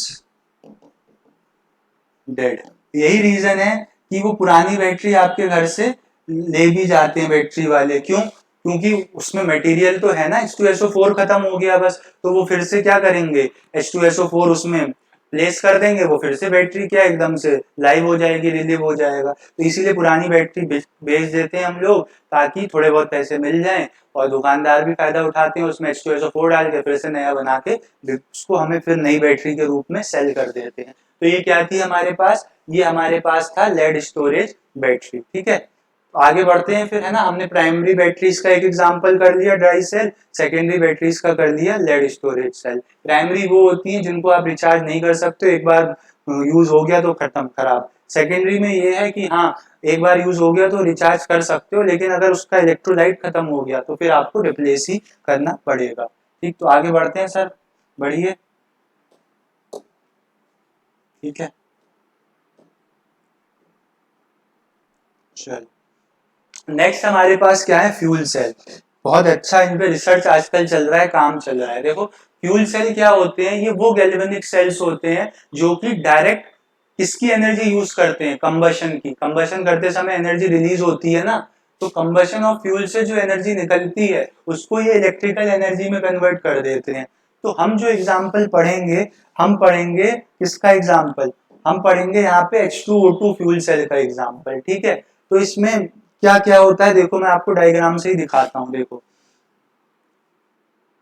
डेड। यही रीजन है कि वो पुरानी बैटरी आपके घर से ले भी जाते हैं बैटरी वाले, क्यों, क्योंकि उसमें मटेरियल तो है ना, H2SO4 खत्म हो गया बस, तो वो फिर से क्या करेंगे, H2SO4 उसमें प्लेस कर देंगे, वो फिर से बैटरी क्या एकदम से लाइव हो जाएगी, रिलीव हो जाएगा। तो इसीलिए पुरानी बैटरी बेच देते हैं हम लोग ताकि थोड़े बहुत पैसे मिल जाएं, और दुकानदार भी फायदा उठाते हैं, उसमें H2SO4 डाल के फिर से नया बना के उसको हमें फिर नई बैटरी के रूप में सेल कर देते हैं। तो ये क्या थी हमारे पास, ये हमारे पास था लेड स्टोरेज बैटरी। ठीक है, आगे बढ़ते हैं फिर, है ना। हमने प्राइमरी बैटरीज का एक एग्जांपल कर लिया ड्राई सेल, सेकेंडरी बैटरीज का कर लिया लेड स्टोरेज सेल। प्राइमरी वो होती हैं जिनको आप रिचार्ज नहीं कर सकते, एक बार यूज हो गया तो खत्म, खराब। सेकेंडरी में ये है कि हाँ, एक बार यूज हो गया तो रिचार्ज कर सकते हो, लेकिन अगर उसका इलेक्ट्रोलाइट खत्म हो गया तो फिर आपको रिप्लेस ही करना पड़ेगा। ठीक, तो आगे बढ़ते हैं सर, बढ़िए। ठीक है, चल नेक्स्ट हमारे पास क्या है, फ्यूल सेल। बहुत अच्छा इन पे रिसर्च आजकल चल रहा है, काम चल रहा है। देखो फ्यूल सेल क्या होते हैं, ये वो गैल्वेनिक सेल्स होते हैं जो कि डायरेक्ट किसकी एनर्जी यूज करते हैं, कंबशन की। कंबशन करते समय एनर्जी रिलीज होती है ना, तो कंबशन ऑफ फ्यूल से जो एनर्जी निकलती है उसको ये इलेक्ट्रिकल एनर्जी में कन्वर्ट कर देते हैं। तो हम जो एग्जाम्पल पढ़ेंगे, हम पढ़ेंगे किसका एग्जाम्पल, हम पढ़ेंगे यहाँ पे H2O2 फ्यूल सेल का एग्जाम्पल। ठीक है, तो इसमें क्या क्या होता है देखो, मैं आपको डायग्राम से ही दिखाता हूँ। देखो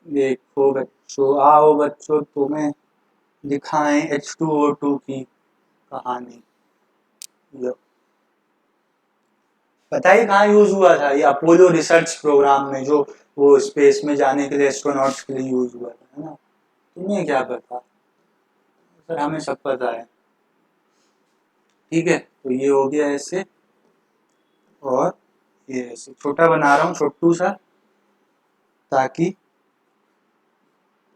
देखो बच्चों, आओ बच्चों तुम्हें दिखाएं H2O2 की कहानी। लो, पता है कहाँ यूज हुआ था? ये अपोलो रिसर्च प्रोग्राम में, जो वो स्पेस में जाने के लिए एस्ट्रोनॉट्स के लिए यूज हुआ था, है ना। तुम्हें क्या पता? सर हमें सब पता है। ठीक है, तो ये हो गया ऐसे, और ये ऐसे छोटा बना रहा हूँ, छोटू सा, ताकि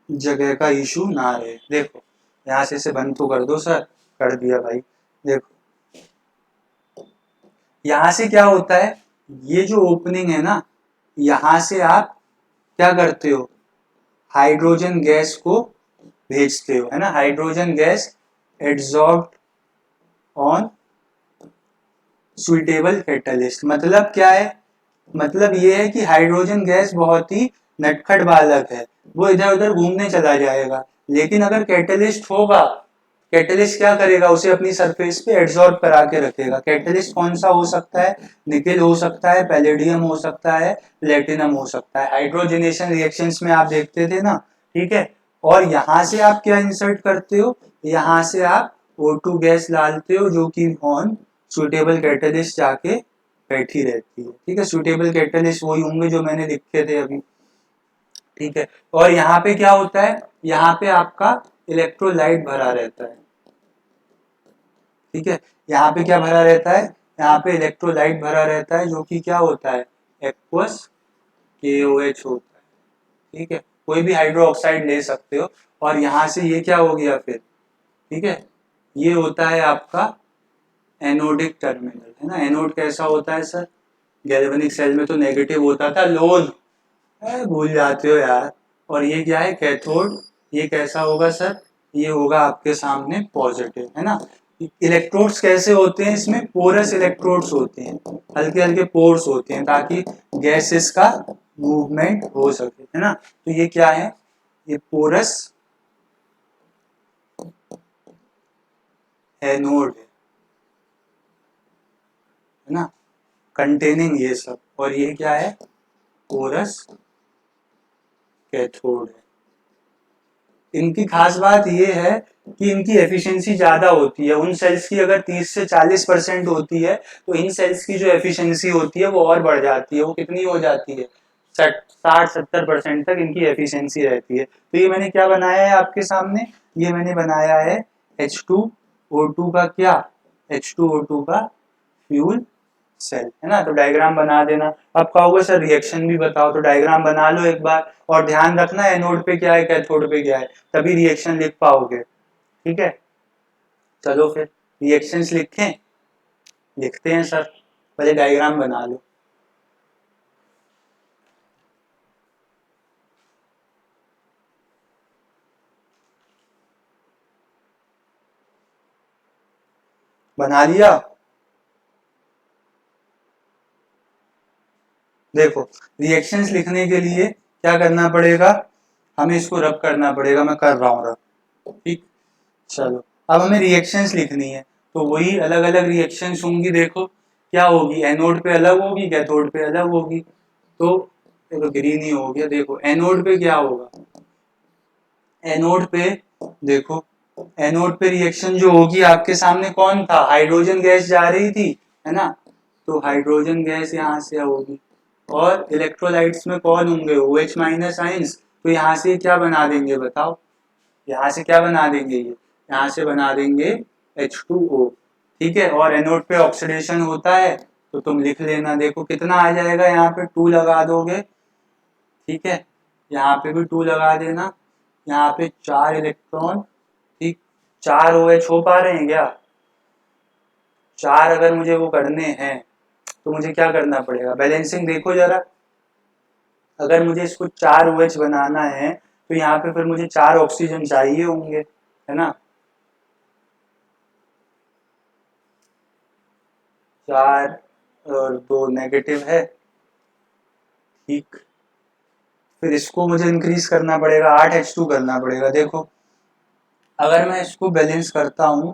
जगह का इशू ना रहे। देखो यहाँ से इसे बंद तो कर दो सर। कर दिया भाई। देखो यहाँ से क्या होता है, ये जो ओपनिंग है ना, यहाँ से आप क्या करते हो, हाइड्रोजन गैस को भेजते हो, है ना। Hydrogen gas adsorbed on suitable catalyst. मतलब क्या है? मतलब ये है कि हाइड्रोजन गैस बहुत ही नटखट बालक है, वो इधर उधर घूमने चला जाएगा, लेकिन अगर कैटलिस्ट होगा, कैटलिस्ट क्या करेगा, उसे अपनी सरफेस पे एड्सॉर्ब करा के रखेगा। कैटलिस्ट कौन सा हो सकता है? निकेल हो सकता है, पैलेडियम हो सकता है, प्लेटिनम हो सकता है। हाइड्रोजनेशन रिएक्शंस में आप देखते थे ना, ठीक है। और यहाँ से आप क्या इंसर्ट करते हो, यहाँ से आप O2 गैस डालते हो, जो कि ऑन सुटेबल कैटलिस्ट जाके बैठी रहती है। ठीक है, सुटेबल कैटलिस्ट वही होंगे जो मैंने लिखे थे अभी। ठीक है, और यहाँ पे क्या होता है, यहाँ पे आपका इलेक्ट्रोलाइट भरा रहता है। ठीक है, यहाँ पे क्या भरा रहता है, यहाँ पे इलेक्ट्रोलाइट भरा रहता है, जो कि क्या होता है, एक्वस KOH होता है। ठीक है, कोई भी हाइड्रो ऑक्साइड ले सकते हो। और यहाँ से ये क्या हो गया फिर, ठीक है, ये होता है आपका एनोडिक टर्मिनल, है ना। एनोड कैसा होता है सर? गैल्वेनिक सेल में तो नेगेटिव होता था, लोन भूल जाते हो यार। और ये क्या है, कैथोड। ये कैसा होगा सर? ये होगा आपके सामने पॉजिटिव, है ना। इलेक्ट्रोड्स कैसे होते हैं इसमें? पोरस इलेक्ट्रोड्स होते हैं, हल्के हल्के पोर्स होते हैं, ताकि गैसेस का मूवमेंट हो सके, है ना। तो ये क्या है, ये पोरस एनोड है ना, कंटेनिंग ये सब। और ये क्या है, पोरस कैथोड है। इनकी खास बात ये है कि इनकी एफिशिएंसी ज्यादा होती है। उन सेल्स की अगर 30 से 40% होती है, तो इन सेल्स की जो एफिशिएंसी होती है वो और बढ़ जाती है। वो कितनी हो जाती है, 60-70% तक इनकी एफिशिएंसी रहती है। तो ये मैंने क्या बनाया है आपके सामने, ये मैंने बनाया है H2O2 का क्या, H2O2 का फ्यूल सेल, है ना। तो डायग्राम बना देना। अब कहोगे सर रिएक्शन भी बताओ, तो डायग्राम बना लो एक बार, और ध्यान रखना एनोड पे क्या है, कैथोड पे क्या है, तभी रिएक्शन लिख पाओगे। ठीक है, चलो फिर रिएक्शंस लिखें। लिखते हैं सर, पहले डायग्राम बना लो। बना लिया? देखो रिएक्शंस लिखने के लिए क्या करना पड़ेगा, हमें इसको रब करना पड़ेगा। मैं कर रहा हूँ रब। ठीक, चलो अब हमें रिएक्शंस लिखनी है, तो वही अलग अलग रिएक्शंस होंगी। देखो क्या होगी, एनोड पे अलग होगी, कैथोड पे अलग होगी। तो देखो ग्रीन ही हो गया। देखो एनोड पे क्या होगा, एनोड पे देखो, एनोड पे रिएक्शन जो होगी आपके सामने कौन था, हाइड्रोजन गैस जा रही थी, है ना। तो हाइड्रोजन गैस यहाँ से होगी, और इलेक्ट्रोलाइट्स में कौन होंगे, OH माइनस आइंस। तो यहाँ से क्या बना देंगे बताओ, यहाँ से क्या बना देंगे, ये यहाँ से बना देंगे H2O। ठीक है, और एनोड पे ऑक्सीडेशन होता है, तो तुम लिख लेना। देखो कितना आ जाएगा, यहाँ पे 2 लगा दोगे, ठीक है, यहाँ पे भी 2 लगा देना, यहाँ पे 4 इलेक्ट्रॉन, ठीक, 4 OH हो पा रहे हैं क्या? 4 अगर मुझे वो करने हैं, तो मुझे क्या करना पड़ेगा, बैलेंसिंग देखो जरा। अगर मुझे इसको 4 OH बनाना है, तो यहाँ पे फिर मुझे 4 ऑक्सीजन चाहिए होंगे, है ना। 4 और 2 नेगेटिव है, ठीक। फिर इसको मुझे इंक्रीज करना पड़ेगा, 8H2 करना पड़ेगा। देखो अगर मैं इसको बैलेंस करता हूँ,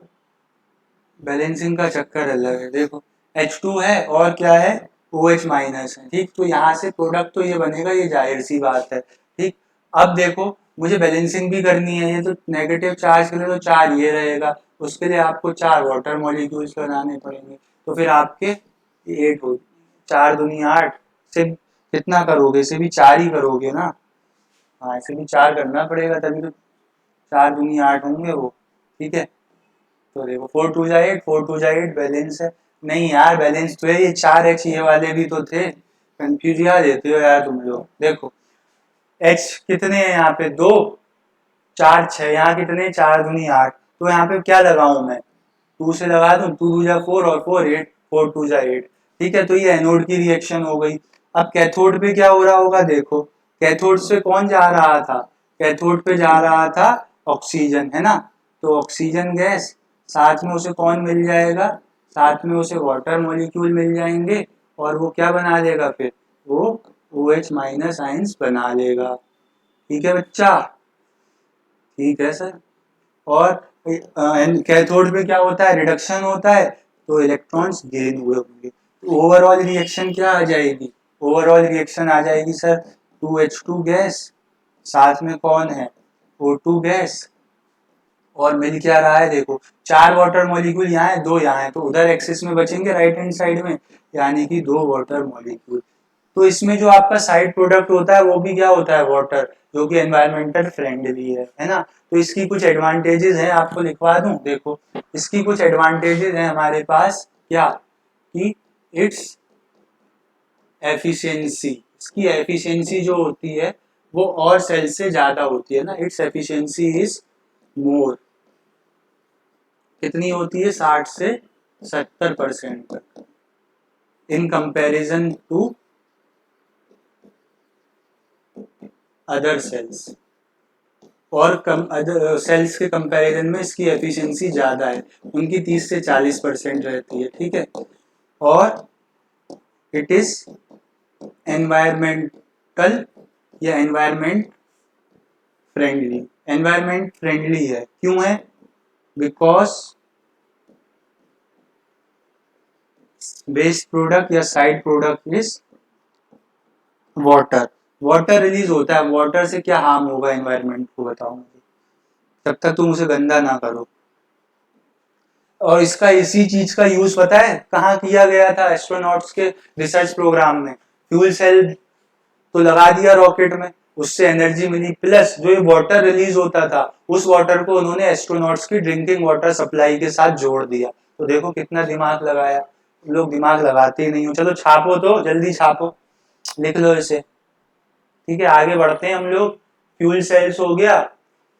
बैलेंसिंग का चक्कर अलग है। देखो H2 है और क्या है, OH माइनस है, ठीक। तो यहाँ से प्रोडक्ट तो ये बनेगा, ये जाहिर सी बात है, ठीक। अब देखो मुझे बैलेंसिंग भी करनी है, ये तो नेगेटिव चार्ज के लिए तो 4 ये रहेगा, उसके लिए आपको 4 वाटर मॉलिक्यूल्स बनाने पड़ेंगे, तो फिर आपके 8 हो, 4 दूनी 8 से कितना करोगे, इसे भी 4 ही करोगे ना, हाँ इसे भी 4 करना पड़ेगा, तभी तो 4 दूनी 8 होंगे वो, ठीक है। तो देखो 4 टू जा 8, 4 टू जा 8 बैलेंस है, नहीं यार बैलेंस तो है, ये 4H ये वाले भी तो थे, कंफ्यूज यार देते हो यार तुम लोग। देखो H कितने हैं यहाँ पे, 2 4 6, यहाँ कितने 4 दूनी 8, तो यहाँ पे क्या लगाऊं मैं, 2 से लगा दूं, 2 टू जा 4 और 4 8, 4 टू जा 8, ठीक है। तो ये एनोड की रिएक्शन हो गई। अब कैथोड पे क्या हो रहा होगा, देखो कैथोड से कौन जा रहा था, कैथोड पे जा रहा था ऑक्सीजन, है ना। तो ऑक्सीजन गैस, साथ में उसे कौन मिल जाएगा, साथ में उसे वाटर मॉलिक्यूल मिल जाएंगे, और वो क्या बना लेगा फिर, वो OH माइनस आइंस बना लेगा, ठीक है बच्चा, ठीक है सर। और कैथोड पे क्या होता है, रिडक्शन होता है, तो इलेक्ट्रॉन्स गेन हुए होंगे, तो ओवरऑल रिएक्शन क्या आ जाएगी, ओवरऑल रिएक्शन आ जाएगी सर 2H2 गैस, साथ में कौन है O2 गैस, और मिल क्या रहा है, देखो 4 वाटर मॉलिक्यूल यहाँ है, 2 यहाँ है, तो उधर एक्सिस में बचेंगे राइट हैंड साइड में, यानी कि 2 वाटर मॉलिक्यूल। तो इसमें जो आपका साइड प्रोडक्ट होता है वो भी क्या होता है, वाटर, जो कि एनवायरमेंटल फ्रेंडली है ना। तो इसकी कुछ एडवांटेजेस हैं, आपको लिखवा दूं, देखो इसकी कुछ एडवांटेजेस हैं हमारे पास, क्या कि इट्स एफिशिएंसी, इसकी एफिशिएंसी जो होती है वो और सेल से ज्यादा होती है ना, इट्स एफिशिएंसी इज मोर, कितनी होती है 60 से 70% तक, in comparison to other cells, और कम अदर सेल्स के कंपैरिजन में इसकी एफिशिएंसी ज़्यादा है, उनकी 30 से 40% रहती है, ठीक है। और इट इज एनवायरमेंटल या एनवायरमेंट फ्रेंडली है, क्यों है, बिकॉज बेस्ड प्रोडक्ट या side product is water, water release होता है, वाटर से क्या हार्म होगा एनवायरमेंट को बताओ मुझे, जब तक तुम उसे गंदा ना करो। और इसका इसी चीज का यूज पता है कहाँ किया गया था, एस्ट्रोनॉट्स के रिसर्च प्रोग्राम में, फ्यूल सेल तो लगा दिया रॉकेट में, उससे एनर्जी मिली, प्लस जो ये वाटर रिलीज होता था उस वाटर को उन्होंने एस्ट्रोनॉट्स की ड्रिंकिंग वाटर सप्लाई के साथ जोड़ दिया, तो देखो कितना दिमाग लगाया, लोग दिमाग लगाते ही नहीं हो। चलो छापो, तो जल्दी छापो, लिख लो इसे, ठीक है। आगे बढ़ते हैं हम लोग, फ्यूल सेल्स हो गया,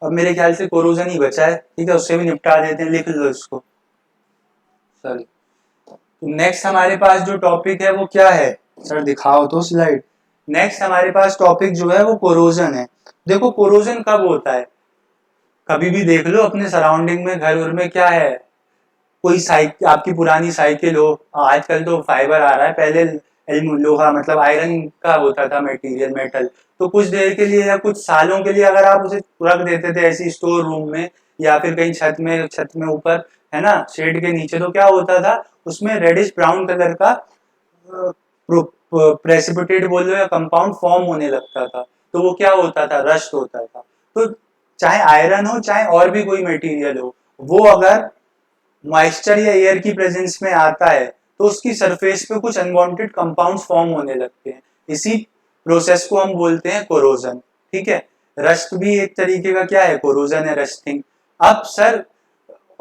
अब मेरे ख्याल से कोरोजन ही बचा है, ठीक है, उससे भी निपटा देते हैं, लिख लो इसको सर। नेक्स्ट हमारे पास जो टॉपिक है वो क्या है, सर दिखाओ तो स्लाइड। नेक्स्ट हमारे पास टॉपिक जो है वो कोरोजन है। देखो कोरोजन कब होता है, कभी भी देख लो अपने सराउंडिंग में, घर में क्या है, कोई साइकिल, आपकी पुरानी साइकिल हो, आजकल तो फाइबर आ रहा है, पहले लोहा मतलब आयरन का होता था मटेरियल, मेटल, तो कुछ देर के लिए या कुछ सालों के लिए अगर आप उसे रख देते थे ऐसी स्टोर रूम में या फिर कहीं छत में ऊपर, है ना, शेड के नीचे, तो क्या होता था उसमें रेडिश ब्राउन कलर का प्रेसिपिटेट बोल लो या कंपाउंड फॉर्म होने लगता था, तो वो क्या होता था, रस्ट होता था। तो चाहे आयरन हो चाहे और भी कोई मटेरियल हो, वो अगर मॉइस्चर या एयर की प्रेजेंस में आता है तो उसकी सरफेस पे कुछ अनवांटेड कंपाउंड्स फॉर्म होने लगते हैं, इसी प्रोसेस को हम बोलते हैं कोरोजन, ठीक है। रस्ट भी एक तरीके का क्या है, कोरोजन है, रस्टिंग। अब सर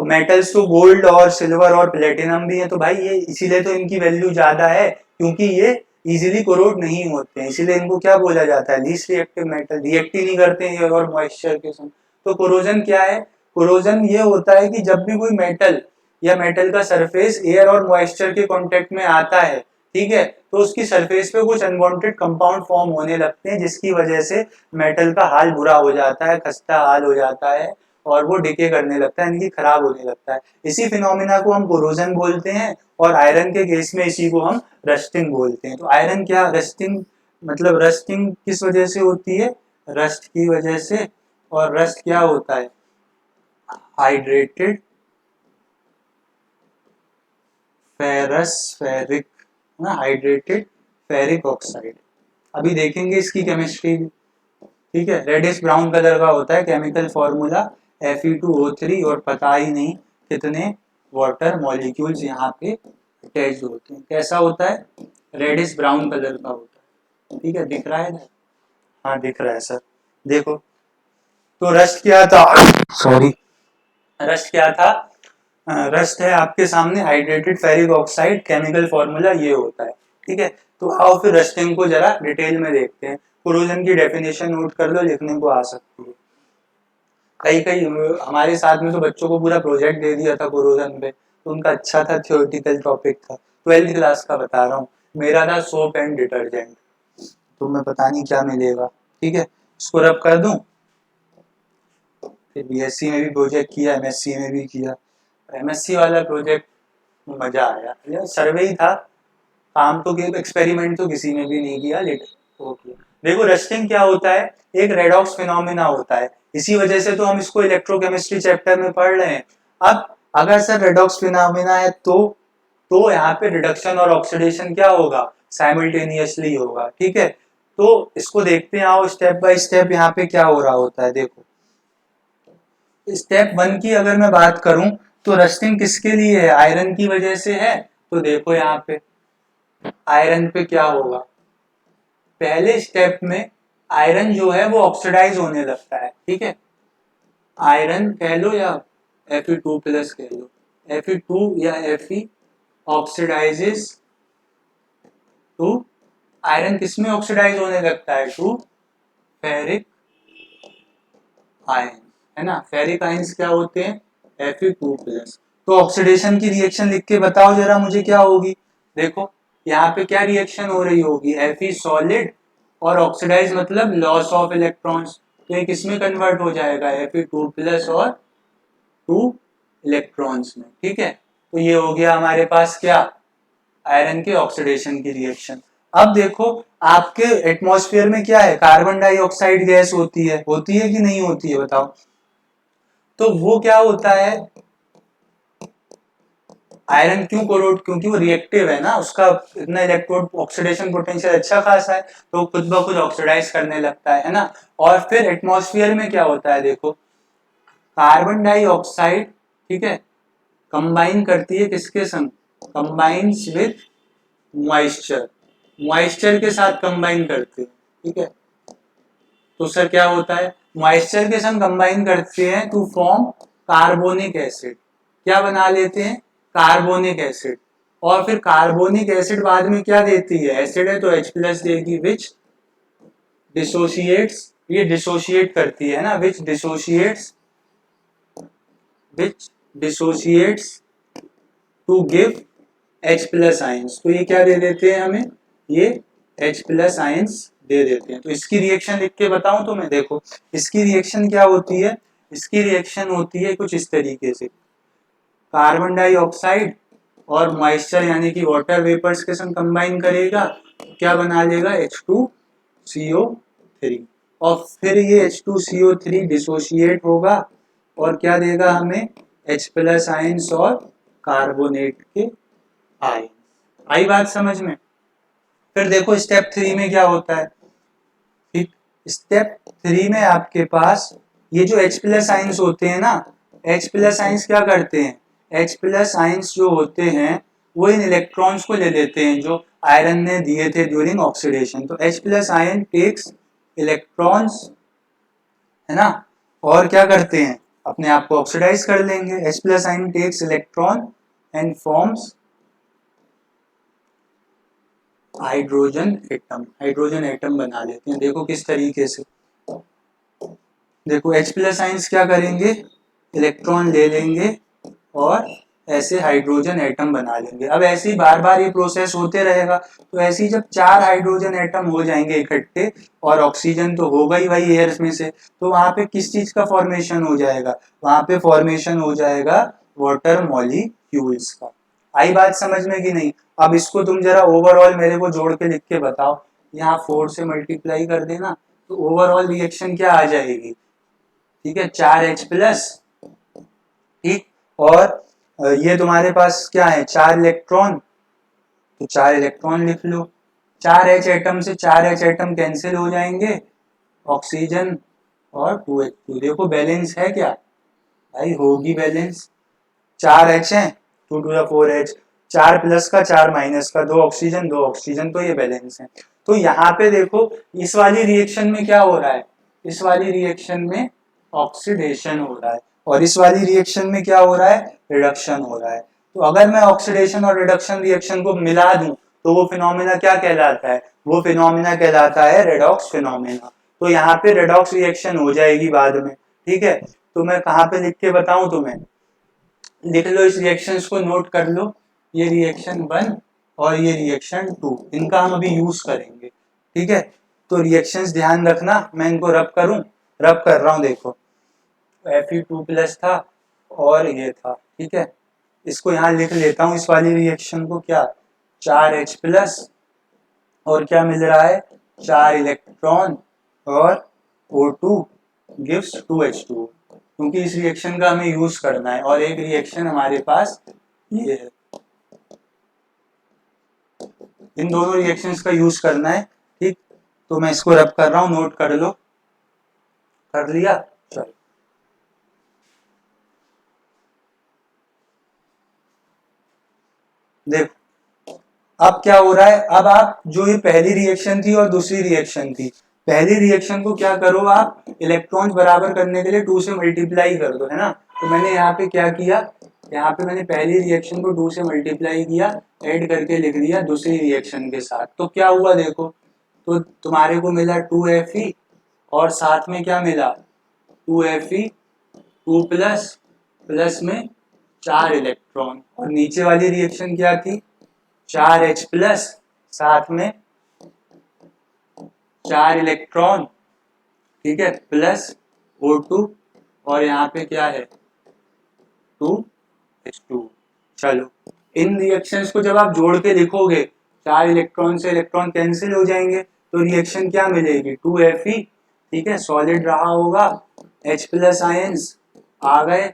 मेटल्स तो गोल्ड और सिल्वर और प्लेटिनम भी है, तो भाई ये इसीलिए तो इनकी वैल्यू ज्यादा है, क्योंकि ये इजीली कोरोड नहीं होते हैं, इसीलिए इनको क्या बोला जाता है, लीस्ट रिएक्टिव मेटल, रिएक्ट ही नहीं करते हैं एयर और मॉइस्चर के साथ। तो कोरोजन क्या है, कोरोजन ये होता है कि जब भी कोई मेटल या मेटल का सरफेस एयर और मॉइस्चर के कांटेक्ट में आता है, ठीक है, तो उसकी सरफेस पे कुछ अनवांटेड कंपाउंड फॉर्म होने लगते हैं, जिसकी वजह से मेटल का हाल बुरा हो जाता है, खस्ता हाल हो जाता है, और वो डिके करने लगता है, यानी कि खराब होने लगता है। इसी फिनोमिना को हम कोरोजन बोलते हैं, और आयरन के केस में इसी को हम रस्टिंग बोलते हैं। तो आयरन क्या, रस्टिंग मतलब रस्टिंग किस वजह से होती है, रस्ट की वजह से, और रस्ट क्या होता है, हाइड्रेटेड फेरस फेरिक ना, हाइड्रेटेड फेरिक ऑक्साइड। अभी देखेंगे इसकी केमिस्ट्री, ठीक है। रेडिश ब्राउन कलर का होता है, केमिकल फॉर्मूला Fe2O3 और पता ही नहीं कितने वाटर मॉलिक्यूल्स यहाँ पे अटैच होते हैं। कैसा होता है? रेडिश ब्राउन कलर का होता है, ठीक है। दिख रहा है ना? हाँ दिख रहा है सर। देखो तो रस्ट क्या था, सॉरी, रस्ट क्या था? रस्ट है आपके सामने hydrated ferric oxide, chemical formula ये होता है, ठीक है। तो आओ फिर रस्टिंग को जरा डिटेल में देखते हैं। कोरोजन की डेफिनेशन नोट कर लो, लिखने को आ सकती है। कई कई हमारे साथ में तो बच्चों को पूरा प्रोजेक्ट दे दिया था कोरोजन पे, तो उनका अच्छा था, थियोरेटिकल टॉपिक था। 12th क्लास का बता रहा हूँ, मेरा था सोप एंड डिटर्जेंट, तो मैं पता नहीं क्या मिलेगा, ठीक है। इसको रब कर दूं। फिर बीएससी में भी प्रोजेक्ट किया, एमएससी में भी किया। एमएससी वाला प्रोजेक्ट मजा आया, यह सर्वे ही था, काम तो एक्सपेरिमेंट तो किसी ने भी नहीं किया, लेकिन ओके। देखो रस्टिंग क्या होता है? एक रेडॉक्स फिनोमेना होता है, इसी वजह से तो हम इसको इलेक्ट्रोकेमिस्ट्री चैप्टर में पढ़ रहे हैं। अब अगर सर रेडॉक्स फिनोमेना है तो यहाँ पे रिडक्शन और ऑक्सीडेशन क्या होगा? साइमल्टेनियसली होगा, ठीक है। तो इसको देखते हैं, आओ स्टेप बाय स्टेप यहाँ पे क्या हो रहा होता है। देखो स्टेप 1 की अगर मैं बात करूं तो रस्टिंग किसके लिए है? आयरन की वजह से है। तो देखो यहाँ पे आयरन पे क्या होगा? पहले स्टेप में आयरन जो है वो ऑक्सीडाइज होने लगता है, ठीक है। आयरन कह लो या Fe2+ कह लो, Fe2 या Fe ऑक्सीडाइजेस टू, आयरन किस में ऑक्सीडाइज होने लगता है? टू फेरिक आयन, है ना। फेरिक आयंस क्या होते हैं? Fe2+। तो ऑक्सीडेशन की रिएक्शन लिख के बताओ जरा मुझे क्या होगी। देखो यहाँ पे क्या रिएक्शन हो रही होगी? Fe सॉलिड और ऑक्सीडाइज मतलब लॉस ऑफ इलेक्ट्रॉन्स, तो ये किस में कन्वर्ट हो जाएगा? Fe2+ और 2 इलेक्ट्रॉन्स में, ठीक है। तो ये हो गया हमारे पास क्या? आयरन के ऑक्सीडेशन की रिएक्शन। अब देखो आपके एटमॉस्फेयर में क्या है? कार्बन डाइऑक्साइड गैस होती है कि नहीं होती है बताओ। तो वो क्या होता है? आयरन क्यों कोरोड? क्योंकि वो रिएक्टिव है ना, उसका इतना इलेक्ट्रोड ऑक्सीडेशन पोटेंशियल अच्छा खासा है, तो खुद ब खुद ऑक्सीडाइज करने लगता है ना। और फिर एटमॉस्फेयर में क्या होता है? देखो कार्बन डाइऑक्साइड, ठीक है, कंबाइन करती है किसके संग? कंबाइंस विद मॉइस्चर, मॉइस्चर के साथ कंबाइन करते हैं, ठीक है। तो सर क्या होता है? मॉइस्चर के संग कंबाइन करते हैं टू फॉर्म कार्बोनिक एसिड। क्या बना लेते हैं? Carbonic acid. और फिर कार्बोनिक एसिड बाद में क्या देती है? एसिड है तो H+ देगी, विच डिसोशिएट्स, ये डिसोशिएट करती है ना, which dissociates to give H+ ions. तो ये क्या दे देते हैं हमें? ये H+ आयंस दे देते हैं। तो इसकी रिएक्शन लिख के बताऊं तो मैं, देखो इसकी रिएक्शन क्या होती है? इसकी रिएक्शन होती है कुछ इस तरीके से, कार्बन डाइऑक्साइड और मॉइस्चर यानी कि वाटर वेपर्स के साथ कंबाइन करेगा, क्या बना लेगा? H2CO3। और फिर ये H2CO3 डिसोशिएट होगा और क्या देगा हमें? H+ आयंस और कार्बोनेट के आयन। आई बात समझ में? फिर देखो स्टेप 3 में क्या होता है। ठीक, स्टेप 3 में आपके पास ये जो H+ आयंस होते हैं ना, H+ आयंस क्या करते हैं? H+ आयंस जो होते हैं वो इन इलेक्ट्रॉन्स को ले लेते हैं जो आयरन ने दिए थे ड्यूरिंग ऑक्सीडेशन। तो H+ आयन टेक्स इलेक्ट्रॉन्स, है ना, और क्या करते हैं? अपने आप को ऑक्सीडाइज कर लेंगे। H+ ion takes electron and forms hydrogen atom बना लेते हैं। देखो किस तरीके से, देखो H+ आयंस क्या करेंगे? इलेक्ट्रॉन ले लेंगे और ऐसे हाइड्रोजन एटम बना लेंगे। अब ऐसे ही बार बार ये प्रोसेस होते रहेगा। तो ऐसे ही जब 4 हाइड्रोजन एटम हो जाएंगे इकट्ठे, और ऑक्सीजन तो होगा ही भाई एयर में से, तो वहां पे किस चीज का फॉर्मेशन हो जाएगा? वहां पे फॉर्मेशन हो जाएगा वाटर मॉलिक्यूल्स का। आई बात समझ में कि नहीं? अब इसको तुम जरा ओवरऑल मेरे को जोड़ के लिख के बताओ। यहाँ 4 से मल्टीप्लाई कर देना, तो ओवरऑल रिएक्शन क्या आ जाएगी? ठीक है, 4H+, ठीक, और ये तुम्हारे पास क्या है, 4 इलेक्ट्रॉन, तो 4 इलेक्ट्रॉन लिख लो। 4 एच एटम से 4 एच एटम कैंसिल हो जाएंगे, ऑक्सीजन और 2H2। देखो बैलेंस है क्या भाई, होगी बैलेंस। 4 एच है, 2 to the 4 H, 4 प्लस का 4 माइनस का, 2 ऑक्सीजन, तो ये बैलेंस है। तो यहाँ पे देखो इस वाली रिएक्शन में क्या हो रहा है, इस वाली रिएक्शन में ऑक्सीडेशन हो रहा है, और इस वाली रिएक्शन में क्या हो रहा है, रिडक्शन हो रहा है। तो अगर मैं ऑक्सीडेशन और रिडक्शन रिएक्शन को मिला दूं तो वो फिनोमेना क्या कहलाता है, वो फिनोमेना कहलाता है रेडॉक्स फिनोमेना। तो यहाँ पे रेडॉक्स रिएक्शन हो जाएगी बाद में, ठीक है। तो मैं कहाँ पे लिख के बताऊं तुम्हें, लिख लो इस रिएक्शंस को, नोट कर लो। ये रिएक्शन 1 और ये रिएक्शन 2, इनका हम अभी यूज करेंगे, ठीक है। तो रिएक्शंस ध्यान रखना, मैं इनको रब करूं, रब कर रहा हूं, देखो Fe2+ था और ये था, ठीक है। इसको यहाँ लिख लेता हूँ, इस वाली रिएक्शन को, क्या 4H+ और क्या मिल रहा है, 4 इलेक्ट्रॉन, और O2 गिव्स 2H2, क्योंकि इस रिएक्शन का हमें यूज करना है। और एक रिएक्शन हमारे पास ये है, इन दोनों रिएक्शंस का यूज करना है, ठीक। तो मैं इसको रब कर रहा हूं, नोट कर लो, कर लिया, चलो। देखो अब क्या हो रहा है, अब आप जो ये पहली रिएक्शन थी और दूसरी रिएक्शन थी, पहली रिएक्शन को क्या करो आप, इलेक्ट्रॉन्स बराबर करने के लिए 2 से मल्टीप्लाई कर दो, है ना। तो मैंने यहाँ पे क्या किया, यहाँ पे मैंने पहली रिएक्शन को 2 से मल्टीप्लाई किया, ऐड करके लिख दिया दूसरी रिएक्शन के साथ। तो क्या हुआ देखो, तो तुम्हारे को मिला 2Fe, और साथ में क्या मिला, 2Fe 2+ प्लस में 4 इलेक्ट्रॉन, और नीचे वाली रिएक्शन क्या थी, 4H+, साथ में 4 इलेक्ट्रॉन, ठीक है, प्लस O2, और यहाँ पे क्या है 2H2। चलो इन रिएक्शंस को जब आप जोड़ के लिखोगे, 4 इलेक्ट्रॉन से इलेक्ट्रॉन कैंसिल हो जाएंगे, तो रिएक्शन क्या मिलेगी, 2Fe, ठीक है, सॉलिड रहा होगा, H+ आयंस आ गए,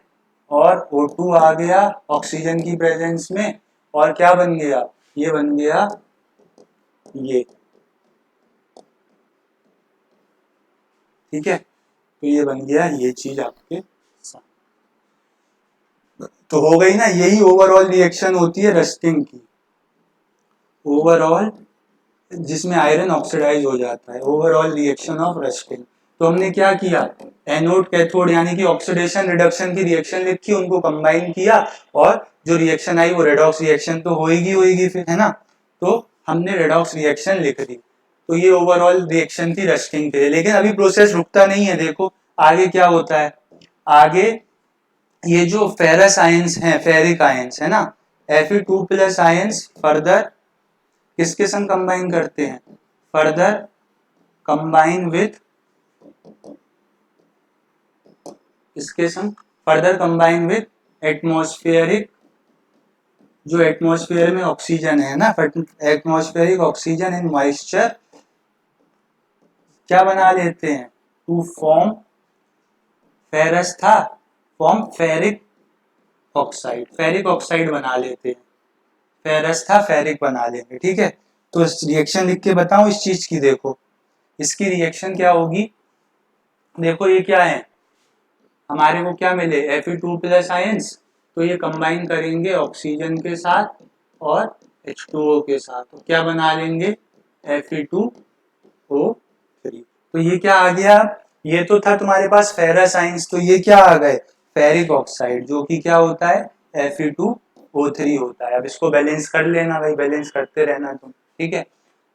और O2 आ गया ऑक्सीजन की प्रेजेंस में, और क्या बन गया, ये बन गया ये, ठीक है। तो ये बन गया ये चीज आपके साथ। तो हो गई ना, यही ओवरऑल रिएक्शन होती है रस्टिंग की, ओवरऑल जिसमें आयरन ऑक्सीडाइज हो जाता है, ओवरऑल रिएक्शन ऑफ रस्टिंग। तो हमने क्या किया, एनोड कैथोड यानी कि ऑक्सीडेशन रिडक्शन की रिएक्शन लिखी, उनको कंबाइन किया, और जो रिएक्शन आई वो रेडॉक्स रिएक्शन तो होगी फिर, है ना। तो हमने रेडॉक्स रिएक्शन लिख दी। तो ये ओवरऑल रिएक्शन थी रस्टिंग के लिए। लेकिन अभी प्रोसेस रुकता नहीं है, देखो आगे क्या होता है। आगे ये जो फेरस आयंस हैं, फेरिक आयंस है ना, Fe2+ आयंस फर्दर किसके संग कंबाइन करते हैं, फर्दर कंबाइन विथ, इसके संग फर्दर कंबाइन विथ एटमॉस्फेरिक, जो एटमॉस्फेयर में ऑक्सीजन है ना, एटमॉस्फेरिक ऑक्सीजन इन मॉइस्चर, क्या बना लेते हैं, टू फॉर्म, फेरस था, form ferric oxide, ferric oxide बना लेते हैं, फेरस था फेरिक बना लेंगे, ठीक है। तो रिएक्शन लिख के बताऊं इस चीज की, देखो इसकी रिएक्शन क्या होगी, देखो ये क्या है, हमारे को क्या मिले Fe2+ आयंस, तो ये कंबाइन करेंगे ऑक्सीजन के साथ और H2O के साथ, तो क्या बना लेंगे Fe2O3। तो ये क्या आ गया, ये तो था तुम्हारे पास फेरस आयंस, तो ये क्या आ गए फेरिक ऑक्साइड, जो कि क्या होता है Fe2O3 होता है। अब इसको बैलेंस कर लेना भाई, बैलेंस करते रहना तुम, ठीक है।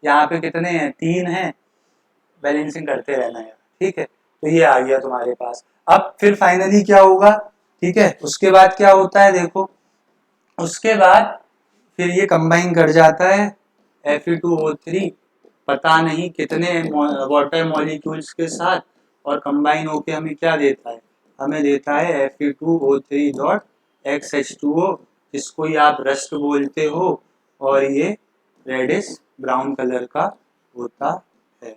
यहाँ पे कितने हैं, 3 हैं, बैलेंसिंग करते रहना है, ठीक है। तो ये आ गया तुम्हारे पास। अब फिर फाइनली क्या होगा, ठीक है, उसके बाद क्या होता है देखो, उसके बाद फिर ये कंबाइन कर जाता है Fe2O3 पता नहीं कितने वाटर मॉलिक्यूल्स के साथ, और कंबाइन होके हमें क्या देता है, हमें देता है Fe2O3.XH2O, जिसको ही आप रस्ट बोलते हो, और ये रेडिश ब्राउन कलर का होता है।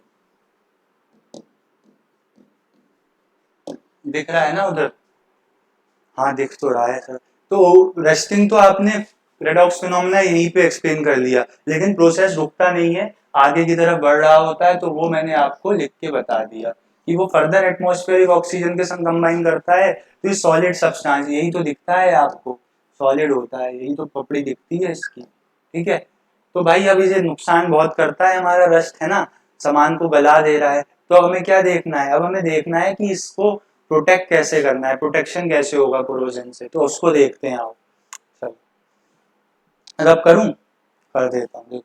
दिख रहा है ना उधर, हाँ दिख तो रहा है सर। तो रस्टिंग तो आपने रेडॉक्स फिनोमेना यहीं पे एक्सप्लेन कर दिया, लेकिन प्रोसेस रुकता नहीं है, आगे की तरफ बढ़ रहा होता है, तो वो मैंने आपको लिख के बता दिया कि वो फर्दर एटमॉस्फेरिक ऑक्सीजन के संग कंबाइन करता है, तो ये सॉलिड सब्सटेंस यही तो दिखता है आपको, सॉलिड होता है, यही तो पपड़ी दिखती है इसकी, ठीक है। तो भाई अब ये नुकसान बहुत करता है हमारा रस्ट, है ना, सामान को गला दे रहा है, तो अब हमें क्या देखना है, अब हमें देखना है कि इसको प्रोटेक्ट कैसे करना है, प्रोटेक्शन कैसे होगा कोरोजन से, तो उसको देखते हैं। आओ चलो, अब करूं, कर देता हूँ।